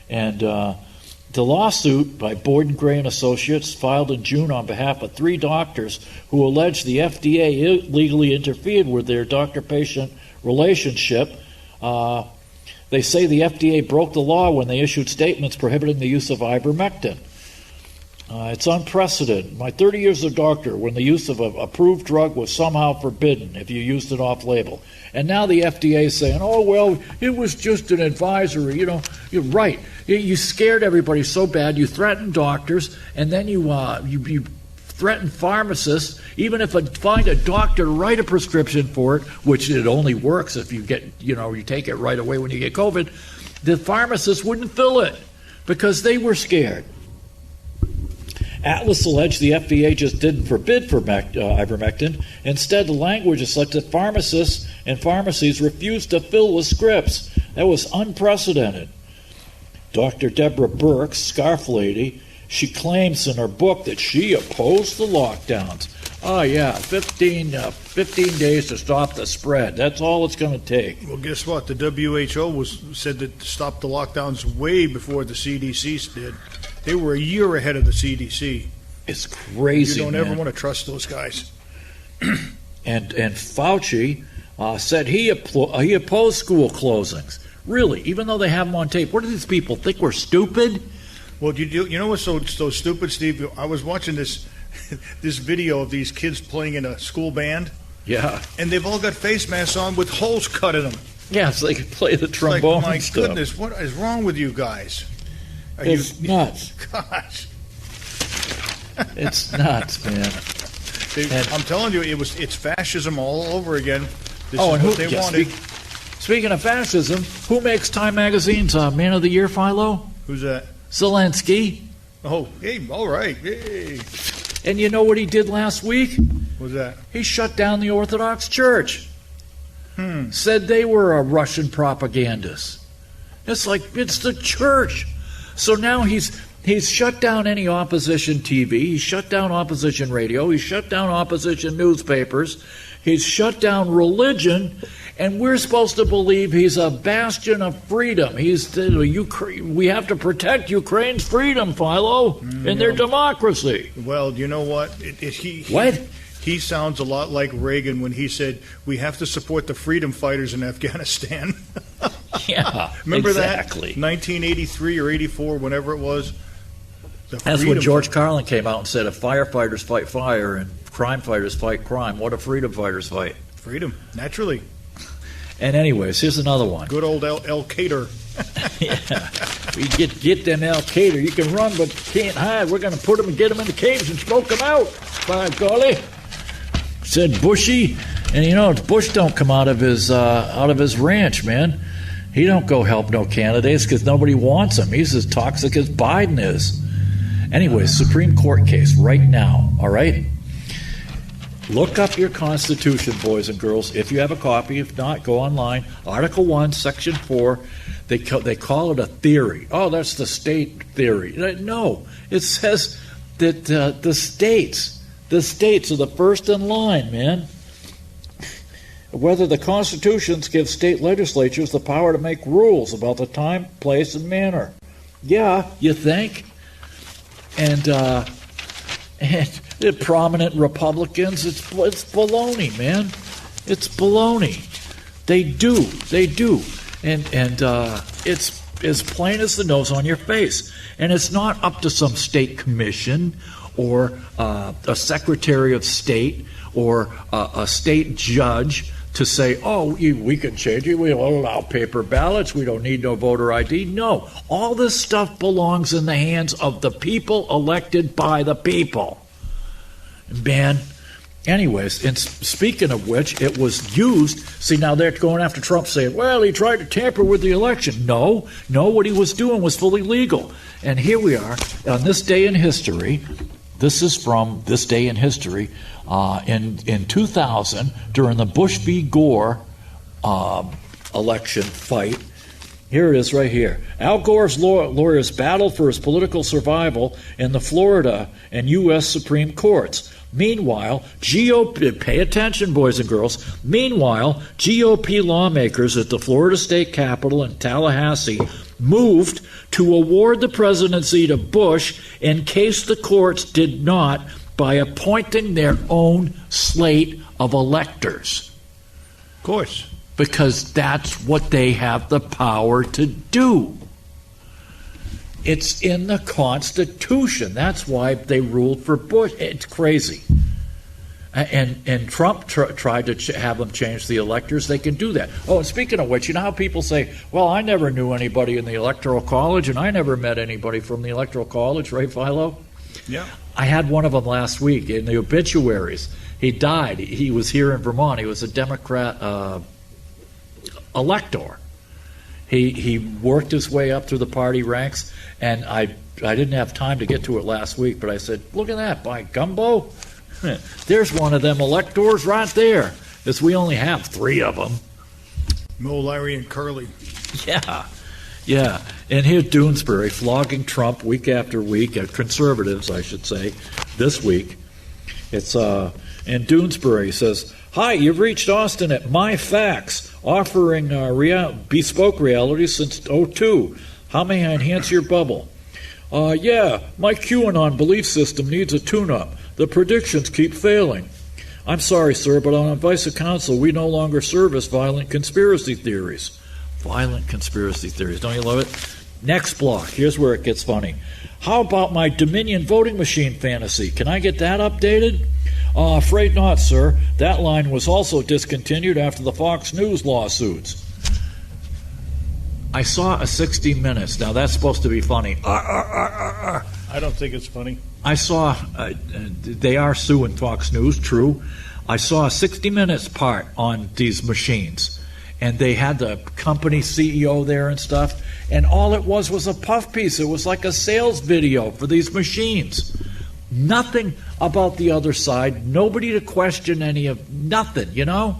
Speaker 8: And the lawsuit by Boyden Gray and Associates, filed in June on behalf of 3 doctors who alleged the FDA illegally interfered with their doctor-patient relationship. They say the FDA broke the law when they issued statements prohibiting the use of ivermectin. It's unprecedented. My 30 years as a doctor, when the use of an approved drug was somehow forbidden if you used it off-label. And now the FDA is saying, oh, well, it was just an advisory. You know, you're right. You scared everybody so bad. You threatened doctors, and then you threaten pharmacists. Even if find a doctor to write a prescription for it, which it only works if you take it right away when you get COVID, the pharmacists wouldn't fill it because they were scared. Atlas alleged the FDA just didn't forbid ivermectin. Instead, the language is such that pharmacists and pharmacies refused to fill the scripts. That was unprecedented. Dr. Deborah Birx, Scarf Lady, she claims in her book that she opposed the lockdowns. Oh, yeah, 15 days to stop the spread. That's all it's going to take.
Speaker 9: Well, guess what? The WHO said that to stop the lockdowns way before the CDC did. They were a year ahead of the CDC.
Speaker 8: It's crazy,
Speaker 9: You don't
Speaker 8: man.
Speaker 9: ever want to trust those guys.
Speaker 8: And Fauci said he opposed school closings. Really, even though they have them on tape. What do these people think? We're stupid?
Speaker 9: Well, you know what's so stupid, Steve? I was watching this video of these kids playing in a school band.
Speaker 8: Yeah.
Speaker 9: And they've all got face masks on with holes cut in them.
Speaker 8: Yeah, so they can play the trombone.
Speaker 9: Like, my
Speaker 8: stuff.
Speaker 9: goodness, what is wrong with you guys?
Speaker 8: It's nuts.
Speaker 9: Gosh.
Speaker 8: It's nuts, man.
Speaker 9: I'm telling you, it's fascism all over again. This
Speaker 8: and
Speaker 9: is what they wanted.
Speaker 8: Speaking of fascism, who makes Time Magazine's Man of the Year, Philo?
Speaker 9: Who's that?
Speaker 8: Zelensky.
Speaker 9: Oh, hey, all right. Hey.
Speaker 8: And you know what he did last week?
Speaker 9: What's that?
Speaker 8: He shut down the Orthodox Church. Said they were a Russian propagandist. It's the church. So now he's shut down any opposition TV. He's shut down opposition radio. He's shut down opposition newspapers. He's shut down religion, and we're supposed to believe he's a bastion of freedom. We have to protect Ukraine's freedom, Philo, and their democracy.
Speaker 9: Well, you know what? He sounds a lot like Reagan when he said, we have to support the freedom fighters in Afghanistan.
Speaker 8: Yeah,
Speaker 9: remember
Speaker 8: exactly.
Speaker 9: that? 1983 or 84, whenever it was.
Speaker 8: That's when George Carlin came out and said, if firefighters fight fire and crime fighters fight crime, what do freedom fighters fight?
Speaker 9: Freedom, naturally.
Speaker 8: And anyways, here's another one.
Speaker 9: Good old El Cater.
Speaker 8: Yeah, we get them Al Qaeda. You can run, but can't hide. We're going to put them and get them in the caves and smoke them out. By golly, said Bushy, and Bush don't come out of his ranch, man. He don't go help no candidates because nobody wants him. He's as toxic as Biden is. Anyway, Supreme Court case right now. All right. Look up your Constitution, boys and girls, if you have a copy. If not, go online. Article 1, Section 4. They call it a theory. Oh, that's the state theory. No, it says that the states are the first in line, man. Whether the constitutions give state legislatures the power to make rules about the time, place, and manner. Yeah, you think? And the prominent Republicans, it's baloney, man. It's baloney. They do. And it's as plain as the nose on your face. And it's not up to some state commission or a secretary of state or a state judge to say, oh, we can change it. We don't allow paper ballots. We don't need no voter ID. No. All this stuff belongs in the hands of the people elected by the people. Man, anyways, and speaking of which, it was used. See, now they're going after Trump saying, well, he tried to tamper with the election. No, what he was doing was fully legal. And here we are on this day in history. This is from this day in history. In 2000, during the Bush v. Gore election fight, here it is right here. Al Gore's lawyers battled for his political survival in the Florida and U.S. Supreme Courts. Meanwhile, pay attention, boys and girls. Meanwhile, GOP lawmakers at the Florida State Capitol in Tallahassee moved to award the presidency to Bush in case the courts did not, by appointing their own slate of electors.
Speaker 9: Of course.
Speaker 8: Because that's what they have the power to do. It's in the Constitution. That's why they ruled for Bush. It's crazy. And Trump tried to have them change the electors. They can do that. Oh, and speaking of which, you know how people say, well, I never knew anybody in the Electoral College, and I never met anybody from the Electoral College, right, Philo?
Speaker 9: Yeah.
Speaker 8: I had one of them last week in the obituaries. He died. He was here in Vermont. He was a Democrat elector. He worked his way up through the party ranks, and I didn't have time to get to it last week, but I said, look at that, by gumbo. There's one of them electors right there, because we only have 3 of them.
Speaker 9: Mo, Larry, and Curly.
Speaker 8: Yeah. And here's Doonesbury flogging Trump week after week, conservatives, I should say, this week. It's and Doonesbury says, hi, you've reached Austin at My Facts, offering bespoke reality since 2002. How may I enhance your bubble? Yeah, my QAnon belief system needs a tune-up. The predictions keep failing. I'm sorry, sir, but on advice of counsel, we no longer service violent conspiracy theories. Violent conspiracy theories. Don't you love it? Next block. Here's where it gets funny. How about my Dominion voting machine fantasy? Can I get that updated? Afraid not, sir. That line was also discontinued after the Fox News lawsuits. I saw a 60 Minutes. Now, that's supposed to be funny.
Speaker 9: I don't think it's funny.
Speaker 8: I saw, they are suing Fox News, true. I saw a 60 Minutes part on these machines. And they had the company CEO there and stuff. And all it was a puff piece. It was like a sales video for these machines. Nothing about the other side. Nobody to question any of, nothing, you know?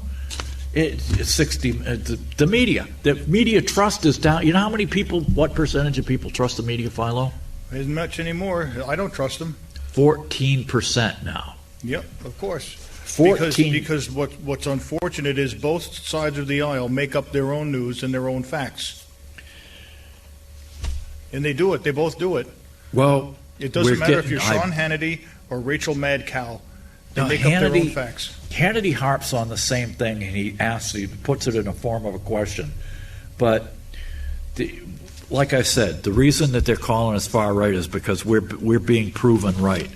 Speaker 8: It's 60, the media. The media trust is down. You know how many people, what percentage of people trust the media, Philo?
Speaker 9: Isn't much anymore. I don't trust them.
Speaker 8: 14% now.
Speaker 9: Yep, of course. Because what's unfortunate is both sides of the aisle make up their own news and their own facts. And they do it. They both do it.
Speaker 8: Well,
Speaker 9: it doesn't matter if you're Sean Hannity or Rachel Madcow. They make up their own facts.
Speaker 8: Hannity harps on the same thing, and he puts it in a form of a question. But like I said, the reason that they're calling us far right is because we're being proven right.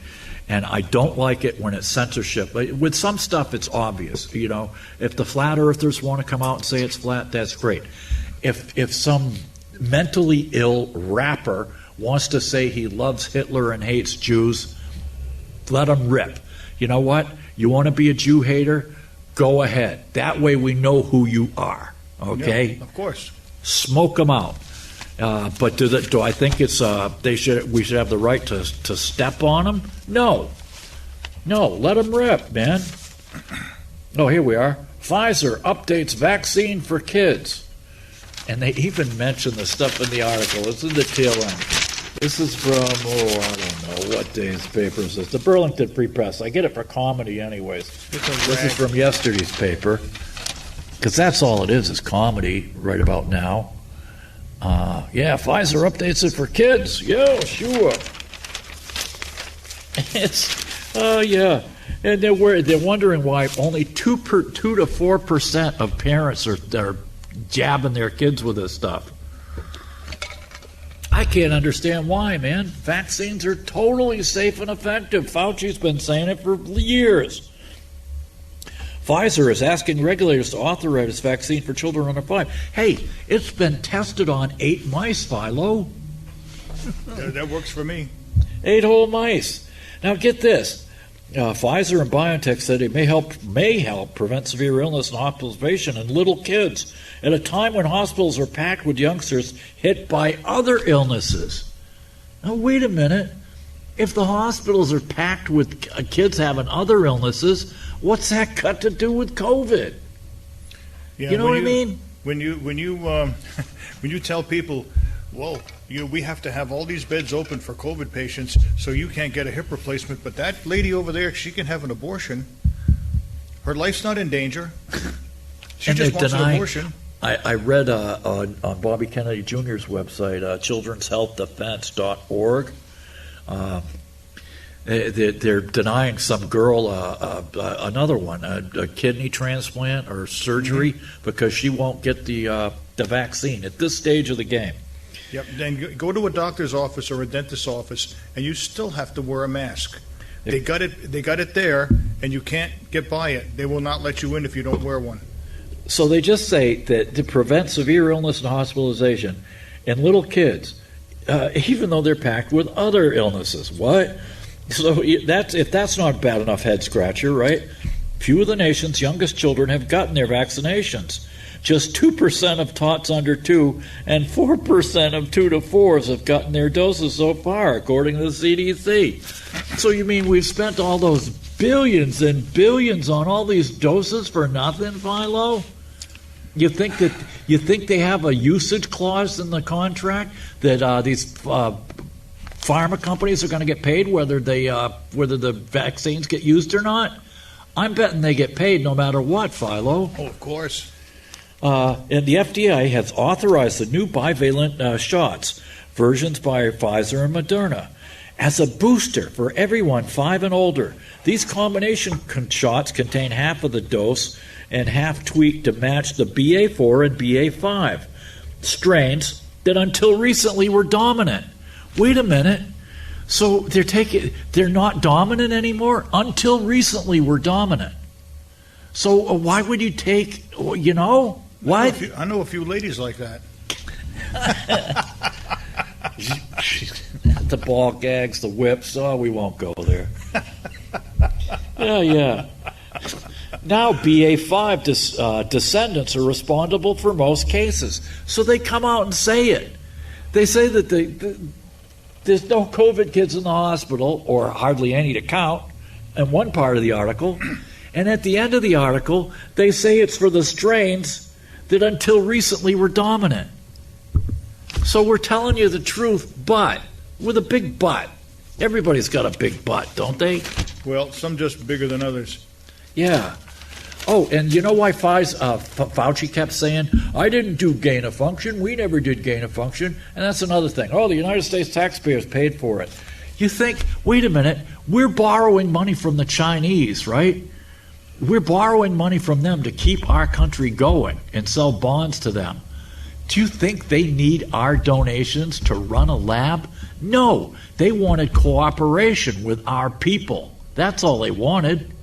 Speaker 8: And I don't like it when it's censorship. With some stuff, it's obvious. You know, if the flat earthers want to come out and say it's flat, that's great. If some mentally ill rapper wants to say he loves Hitler and hates Jews, let him rip. You know what? You want to be a Jew hater? Go ahead. That way we know who you are. Okay?
Speaker 9: Yeah, of course.
Speaker 8: Smoke them out. But do I think it's we should have the right to step on them? No, let them rip, man. Oh, here we are. Pfizer updates vaccine for kids, and they even mention the stuff in the article. It's in the tail end. This is from I don't know what day's paper is this. The Burlington Free Press. I get it for comedy, anyways. This is from yesterday's paper, because that's all it is comedy right about now. Yeah, Pfizer updates it for kids. Yeah, sure. It's, yeah. And they're wondering why only 2 to 4% of parents are jabbing their kids with this stuff. I can't understand why, man. Vaccines are totally safe and effective. Fauci's been saying it for years. Pfizer is asking regulators to authorize this vaccine for children under 5. Hey, it's been tested on 8 mice, Philo.
Speaker 9: That works for me.
Speaker 8: 8 whole mice. Now get this. Pfizer and BioNTech said it may help prevent severe illness and hospitalization in little kids at a time when hospitals are packed with youngsters hit by other illnesses. Now wait a minute. If the hospitals are packed with kids having other illnesses, what's that got to do with COVID?
Speaker 9: Yeah,
Speaker 8: you know what I mean?
Speaker 9: When you tell people, well, we have to have all these beds open for COVID patients, so you can't get a hip replacement, but that lady over there, she can have an abortion. Her life's not in danger. She just wants an abortion.
Speaker 8: I read on Bobby Kennedy Jr.'s website, children'shealthdefense.org. They're denying some girl another one, a kidney transplant or surgery, because she won't get the vaccine at this stage of the game.
Speaker 9: Yep. Then go to a doctor's office or a dentist's office, and you still have to wear a mask. They got it there, and you can't get by it. They will not let you in if you don't wear one.
Speaker 8: So they just say that to prevent severe illness and hospitalization in little kids, even though they're packed with other illnesses. What? So if that's not a bad enough head scratcher, right? Few of the nation's youngest children have gotten their vaccinations. Just 2% of tots under 2 and 4% of 2 to 4s have gotten their doses so far, according to the CDC. So you mean we've spent all those billions and billions on all these doses for nothing, Philo? You think they have a usage clause in the contract that these pharma companies are going to get paid whether the vaccines get used or not? I'm betting they get paid no matter what, Philo.
Speaker 9: Oh, of course.
Speaker 8: And the FDA has authorized the new bivalent shots, versions by Pfizer and Moderna, as a booster for everyone 5 and older. These combination shots contain half of the dose and half tweaked to match the BA4 and BA5 strains that until recently were dominant. Wait a minute. So they're not dominant anymore? Until recently were dominant. So why would you take, what?
Speaker 9: I know a few ladies like that.
Speaker 8: The ball gags, the whips. Oh, we won't go there. Yeah. Now BA5 descendants are responsible for most cases. So they come out and say it. They say that there's no COVID kids in the hospital, or hardly any to count, in one part of the article. And at the end of the article, they say it's for the strains that until recently were dominant. So we're telling you the truth, but with a big but. Everybody's got a big but, don't they?
Speaker 9: Well, some just bigger than others.
Speaker 8: Yeah. Oh, and you know why Fauci kept saying, I didn't do gain of function, we never did gain of function, and that's another thing. Oh, the United States taxpayers paid for it. You think, wait a minute, we're borrowing money from the Chinese, right? We're borrowing money from them to keep our country going and sell bonds to them. Do you think they need our donations to run a lab? No, they wanted cooperation with our people. That's all they wanted.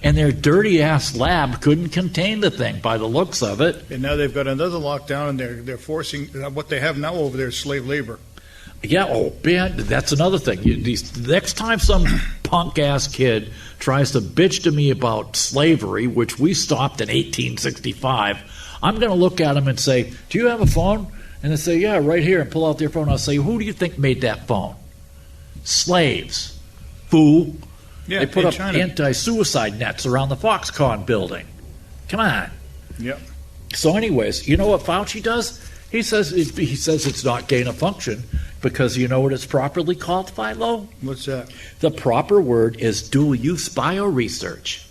Speaker 8: And their dirty-ass lab couldn't contain the thing by the looks of it.
Speaker 9: And now they've got another lockdown, and they're forcing what they have now over there is slave labor.
Speaker 8: Yeah, oh, man, that's another thing. Next time some punk-ass kid tries to bitch to me about slavery, which we stopped in 1865, I'm going to look at him and say, do you have a phone? And they say, yeah, right here, and pull out their phone. I'll say, who do you think made that phone? Slaves. Fool.
Speaker 9: Yeah,
Speaker 8: they put up
Speaker 9: China.
Speaker 8: anti-suicide nets around the Foxconn building. Come on.
Speaker 9: Yep.
Speaker 8: So anyways, you know what Fauci does? He says it's not gain of function because you know what it's properly called, Philo?
Speaker 9: What's that?
Speaker 8: The proper word is dual-use bioresearch.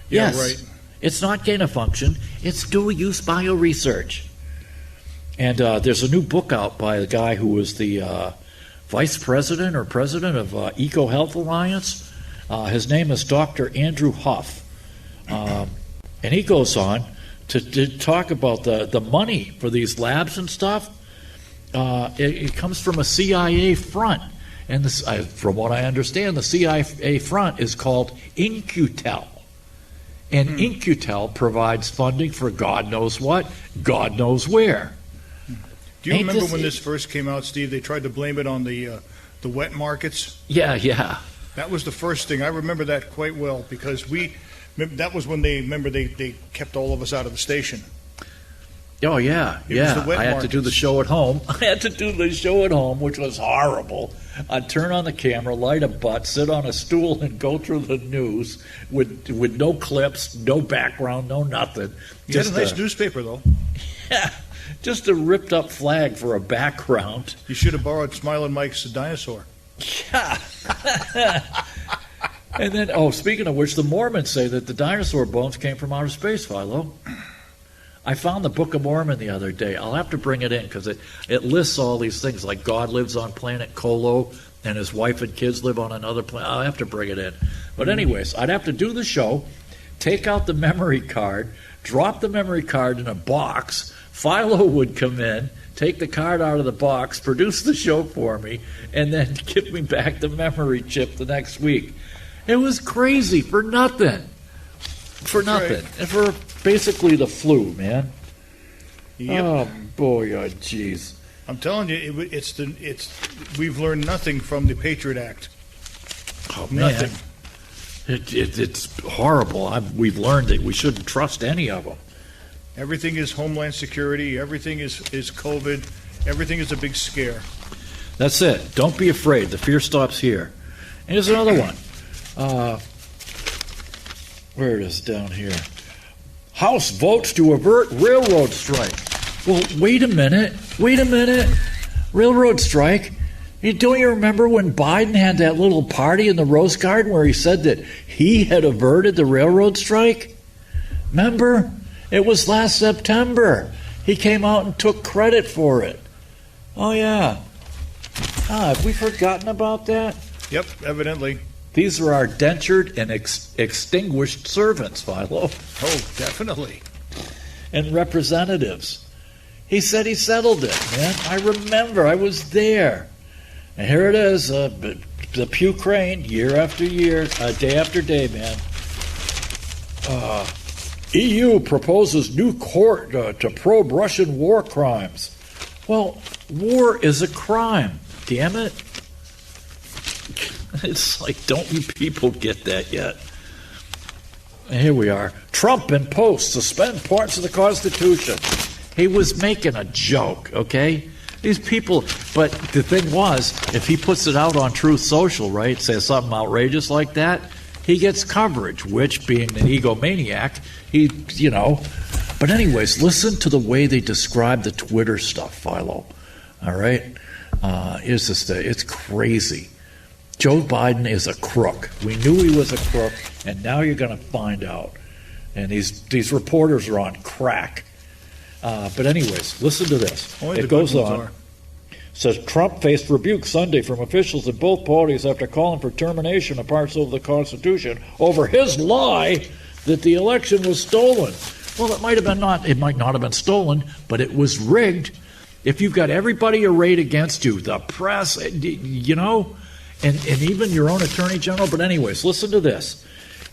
Speaker 9: Yeah,
Speaker 8: Yes.
Speaker 9: right.
Speaker 8: It's not gain of function. It's dual-use bioresearch. And there's a new book out by a guy who was the vice president or president of EcoHealth Alliance. His name is Dr. Andrew Huff. And he goes on to talk about the money for these labs and stuff. It comes from a CIA front. And this, from what I understand, the CIA front is called InQtel. And InQtel provides funding for God knows what, God knows where.
Speaker 9: Do you remember when this first came out, Steve? They tried to blame it on the wet markets.
Speaker 8: Yeah.
Speaker 9: That was the first thing. I remember that quite well because that was when they kept all of us out of the station.
Speaker 8: Oh, yeah.
Speaker 9: It was the wet
Speaker 8: I had to do the
Speaker 9: markets.
Speaker 8: show at home. Which was horrible. I'd turn on the camera, light a butt, sit on a stool, and go through the news with no clips, no background, no nothing.
Speaker 9: You had a nice newspaper, though.
Speaker 8: Yeah. Just a ripped up flag for a background.
Speaker 9: You should have borrowed Smiling Mike's dinosaur.
Speaker 8: Yeah. And then, speaking of which, the Mormons say that the dinosaur bones came from outer space, Philo. I found the Book of Mormon the other day. I'll have to bring it in because it lists all these things like God lives on planet Colo and his wife and kids live on another planet. I'll have to bring it in. But anyways, I'd have to do the show, take out the memory card, drop the memory card in a box. Philo would come in, take the card out of the box, produce the show for me, and then give me back the memory chip the next week. It was crazy for nothing. For nothing.
Speaker 9: Right.
Speaker 8: And for basically the flu, man.
Speaker 9: Yep.
Speaker 8: Oh, boy, jeez.
Speaker 9: I'm telling you, we've learned nothing from the Patriot Act.
Speaker 8: Oh, man.
Speaker 9: Nothing.
Speaker 8: It's horrible. We've learned that we shouldn't trust any of them.
Speaker 9: Everything is Homeland Security. Everything is COVID. Everything is a big scare.
Speaker 8: That's it. Don't be afraid. The fear stops here. And here's another one. Where it is down here. House votes to avert railroad strike. Well, wait a minute. Railroad strike? Don't you remember when Biden had that little party in the Rose Garden where he said that he had averted the railroad strike? Remember? It was last September. He came out and took credit for it. Oh, yeah. Have we forgotten about that?
Speaker 9: Yep, evidently.
Speaker 8: These are our dentured and extinguished servants, Philo.
Speaker 9: Oh, definitely.
Speaker 8: And representatives. He said he settled it, man. I remember. I was there. And here it is, the Pew Crane, year after year, day after day, man. EU proposes new court to probe Russian war crimes. Well, war is a crime, damn it. It's like, don't you people get that yet? And here we are. Trump and Post suspend parts of the Constitution. He was making a joke, okay? These people, but the thing was, if he puts it out on Truth Social, right, says something outrageous like that, he gets coverage, which, being an egomaniac, But anyways, listen to the way they describe the Twitter stuff, Philo. All right? It's crazy. Joe Biden is a crook. We knew he was a crook, and now you're going to find out. And these reporters are on crack. But anyways, listen to this. It goes on. Says Trump faced rebuke Sunday from officials in both parties after calling for termination of parts of the Constitution over his lie that the election was stolen. Well, it might not have been stolen, but it was rigged. If you've got everybody arrayed against you, the press, and even your own attorney general. But anyways, listen to this.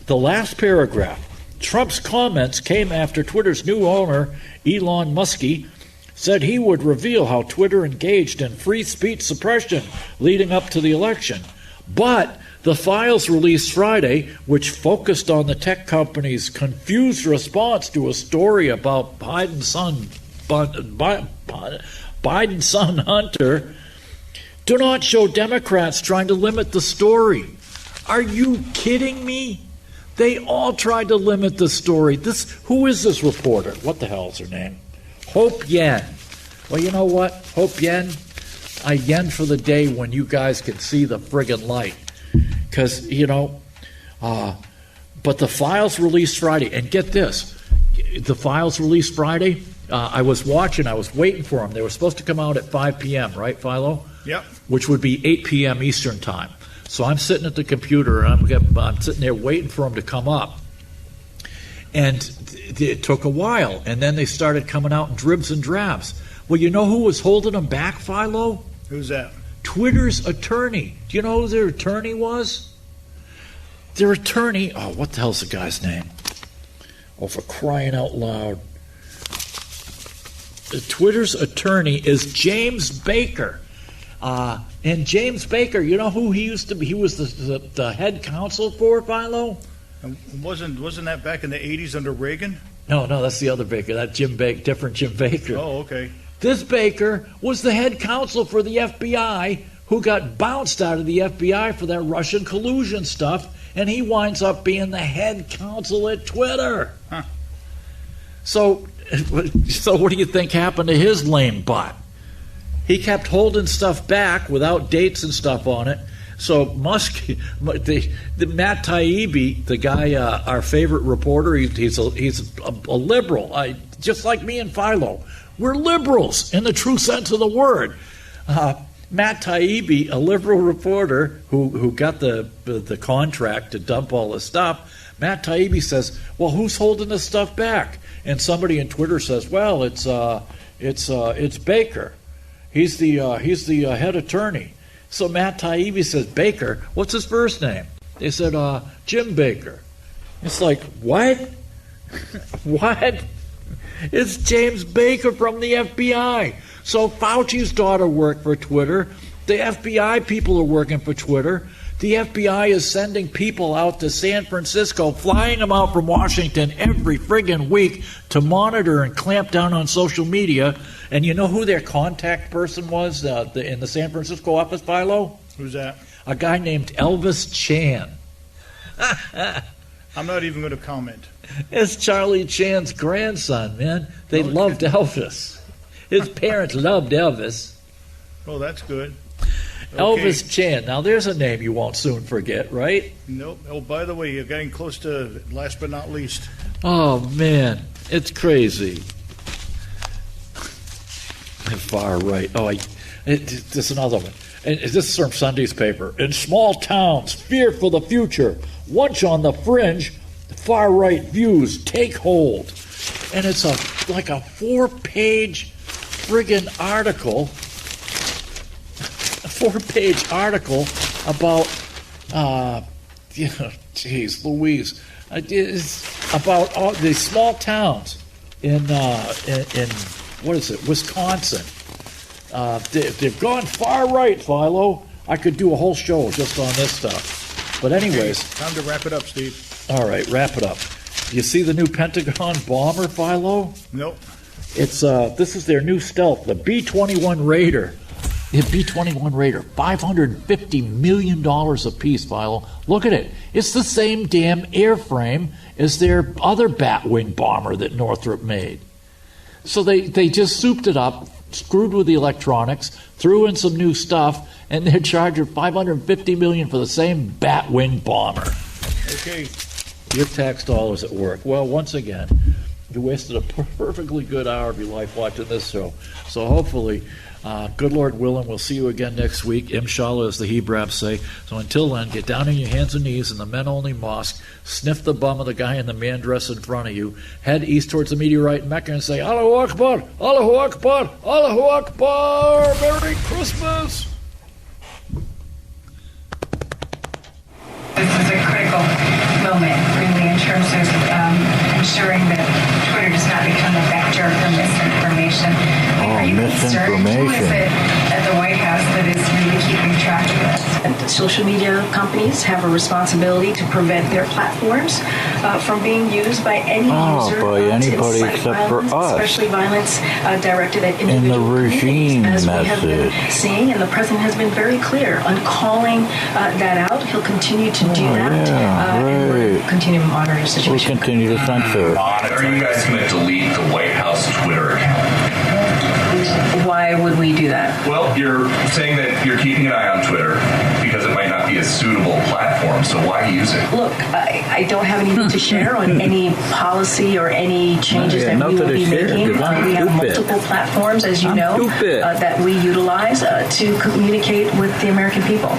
Speaker 8: The last paragraph. Trump's comments came after Twitter's new owner, Elon Musk, said he would reveal how Twitter engaged in free speech suppression leading up to the election. But the files released Friday, which focused on the tech company's confused response to a story about Biden's son Hunter, do not show Democrats trying to limit the story. Are you kidding me? They all tried to limit the story. Who is this reporter? What the hell is her name? Hope Yen. Well, you know what? Hope Yen, I yen for the day when you guys can see the friggin' light. Because, but the files released Friday, and get this, the files released Friday, I was waiting for them. They were supposed to come out at 5 p.m., right, Philo?
Speaker 9: Yep.
Speaker 8: Which would be 8 p.m. Eastern time. So I'm sitting at the computer, and I'm sitting there waiting for them to come up. And it took a while, and then they started coming out in dribs and drabs. Well, you know who was holding them back, Philo?
Speaker 9: Who's that?
Speaker 8: Twitter's attorney. Do you know who their attorney was? Their attorney, what the hell's the guy's name? Oh, for crying out loud. Twitter's attorney is James Baker. And James Baker, you know who he used to be? He was the head counsel for, Philo?
Speaker 9: Wasn't that back in the 80s under Reagan?
Speaker 8: No, that's the other Baker. That different Jim Baker.
Speaker 9: Oh, okay.
Speaker 8: This Baker was the head counsel for the FBI who got bounced out of the FBI for that Russian collusion stuff, and he winds up being the head counsel at Twitter.
Speaker 9: Huh.
Speaker 8: So what do you think happened to his lame butt? He kept holding stuff back without dates and stuff on it. So Musk, the Matt Taibbi, the guy, our favorite reporter, he's a liberal, just like me and Philo. We're liberals in the true sense of the word. Matt Taibbi, a liberal reporter who got the contract to dump all this stuff, Matt Taibbi says, "Well, who's holding this stuff back?" And somebody in Twitter says, "Well, it's Baker. He's the head attorney." So Matt Taibbi says, "Baker, what's his first name?" They said, "Jim Baker." It's like, what? What? It's James Baker from the FBI. So Fauci's daughter worked for Twitter. The FBI people are working for Twitter. The FBI is sending people out to San Francisco, flying them out from Washington every friggin' week to monitor and clamp down on social media. And you know who their contact person was in the San Francisco office, Philo?
Speaker 9: Who's that?
Speaker 8: A guy named Elvis Chan.
Speaker 9: I'm not even going to comment.
Speaker 8: It's Charlie Chan's grandson, man. They loved Elvis. His parents loved Elvis.
Speaker 9: Oh, that's good.
Speaker 8: Elvis Chan. Now, there's a name you won't soon forget, right?
Speaker 9: Nope. Oh, by the way, you're getting close to last but not least.
Speaker 8: Oh, man. It's crazy. Far right. There's another one. And this is from Sunday's paper. In small towns, fear for the future. Once on the fringe, far right views take hold. And it's like a 4-page friggin' article. A 4-page article about, geez Louise, about all these small towns in what is it, Wisconsin. They've gone far right, Philo. I could do a whole show just on this stuff. But anyways.
Speaker 9: Okay, time to wrap it up, Steve.
Speaker 8: All right, wrap it up. You see the new Pentagon bomber, Philo?
Speaker 9: Nope.
Speaker 8: It's this is their new stealth, the B-21 Raider. The B-21 Raider, $550 million a piece, Philo. Look at it. It's the same damn airframe as their other Batwing bomber that Northrop made. So they just souped it up, screwed with the electronics, threw in some new stuff, and they're charging $550 million for the same Batwing bomber.
Speaker 9: Okay.
Speaker 8: Your tax dollars at work. Well, once again, you wasted a perfectly good hour of your life watching this show. So hopefully, good Lord willing, we'll see you again next week. Inshallah, as the Hebrews say. So until then, get down on your hands and knees in the men-only mosque, sniff the bum of the guy in the man dress in front of you, head east towards the meteorite in Mecca and say, Allahu Akbar, Allahu Akbar, Allahu Akbar, Merry Christmas!
Speaker 2: This is a critical moment, really, in terms of ensuring that Twitter does not become a vector for misinformation. Are you concerned? Who is it at the White House that is really keeping track of this?
Speaker 3: And social media companies have a responsibility to prevent their platforms from being used by any user
Speaker 4: by anybody
Speaker 3: incite
Speaker 4: except for
Speaker 3: violence,
Speaker 4: us.
Speaker 3: especially violence directed at individual
Speaker 4: In the regime
Speaker 3: communities, as we have been
Speaker 4: message.
Speaker 3: seeing, and the president has been very clear on calling that out. He'll continue to do that, and we'll continue to monitor the
Speaker 4: We'll
Speaker 3: situation.
Speaker 4: continue to censor.
Speaker 5: Are you guys going to delete the White House Twitter account?
Speaker 3: Why would we do that?
Speaker 5: Well, you're saying that you're keeping an eye on Twitter because it might not be a suitable platform, so why use it?
Speaker 3: Look, I don't have anything to share on any policy or any changes that we will be making. We have multiple platforms, as you know, that we utilize to communicate with the American people.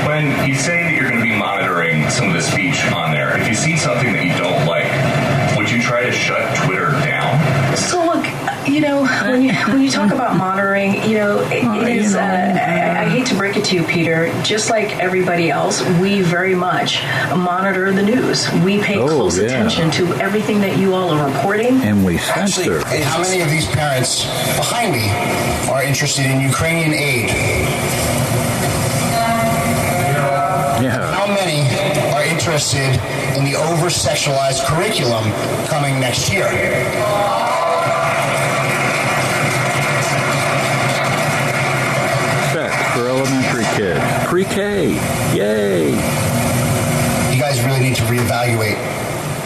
Speaker 5: When you say that you're going to be monitoring some of the speech on there, if you see something that you don't like, would you try to shut Twitter down?
Speaker 3: So look, when you talk about monitoring, it is. I hate to break it to you, Peter. Just like everybody else, we very much monitor the news. We pay close attention to everything that you all are reporting,
Speaker 4: and we censor.
Speaker 6: Actually, how many of these parents behind me are interested in Ukrainian aid? How many are interested in the over-sexualized curriculum coming next year?
Speaker 4: Sex for elementary kids. Pre-K. Yay.
Speaker 6: You guys really need to reevaluate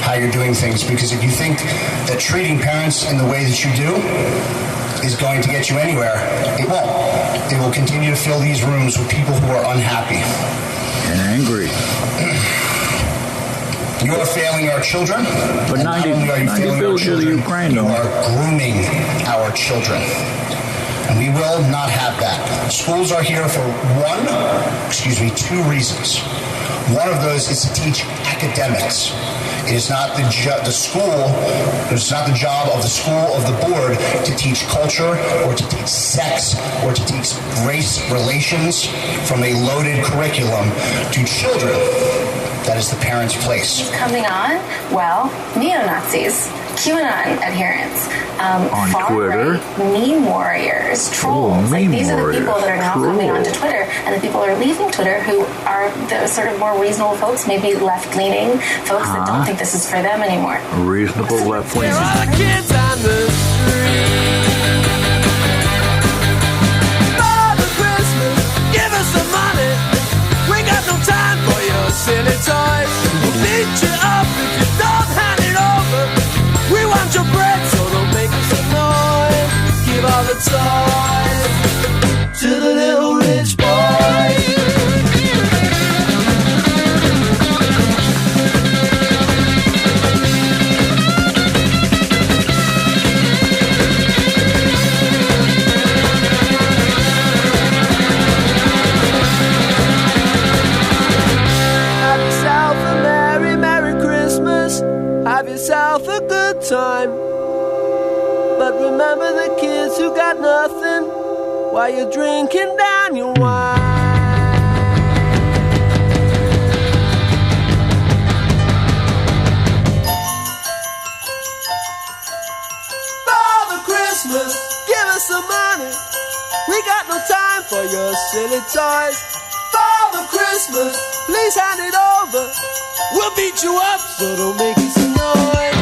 Speaker 6: how you're doing things, because if you think that treating parents in the way that you do is going to get you anywhere, it won't. It will continue to fill these rooms with people who are unhappy.
Speaker 4: And angry.
Speaker 6: You are failing our children.
Speaker 4: But 90 billion to the Ukraine,
Speaker 6: you are grooming our children. And we will not have that. Schools are here for two reasons. One of those is to teach academics. It is not the school, it's not the job of the school, of the board, to teach culture or to teach sex or to teach race relations from a loaded curriculum to children. That is the parent's place.
Speaker 7: Coming on, well, neo-Nazis, QAnon adherents,
Speaker 4: on Twitter,
Speaker 7: meme warriors, trolls. These are the people that are now coming onto Twitter, and the people are leaving Twitter who are the sort of more reasonable folks, maybe left-leaning folks that don't think this is for them anymore.
Speaker 4: Reasonable left-leaning.
Speaker 1: There are kids on the street. Father Christmas, give us some money. We got no time for your silly toys. We'll beat you up if you don't hand it over. We want your bread, so don't make us annoy. Give all the toys to the little rich boy. Have yourself a merry, merry Christmas. Have yourself a good time. But remember the kids who got nothing while you're drinking down your wine. Father Christmas, give us some money. We got no time for your silly toys. Father Christmas, please hand it over. We'll beat you up, so don't make us annoyed.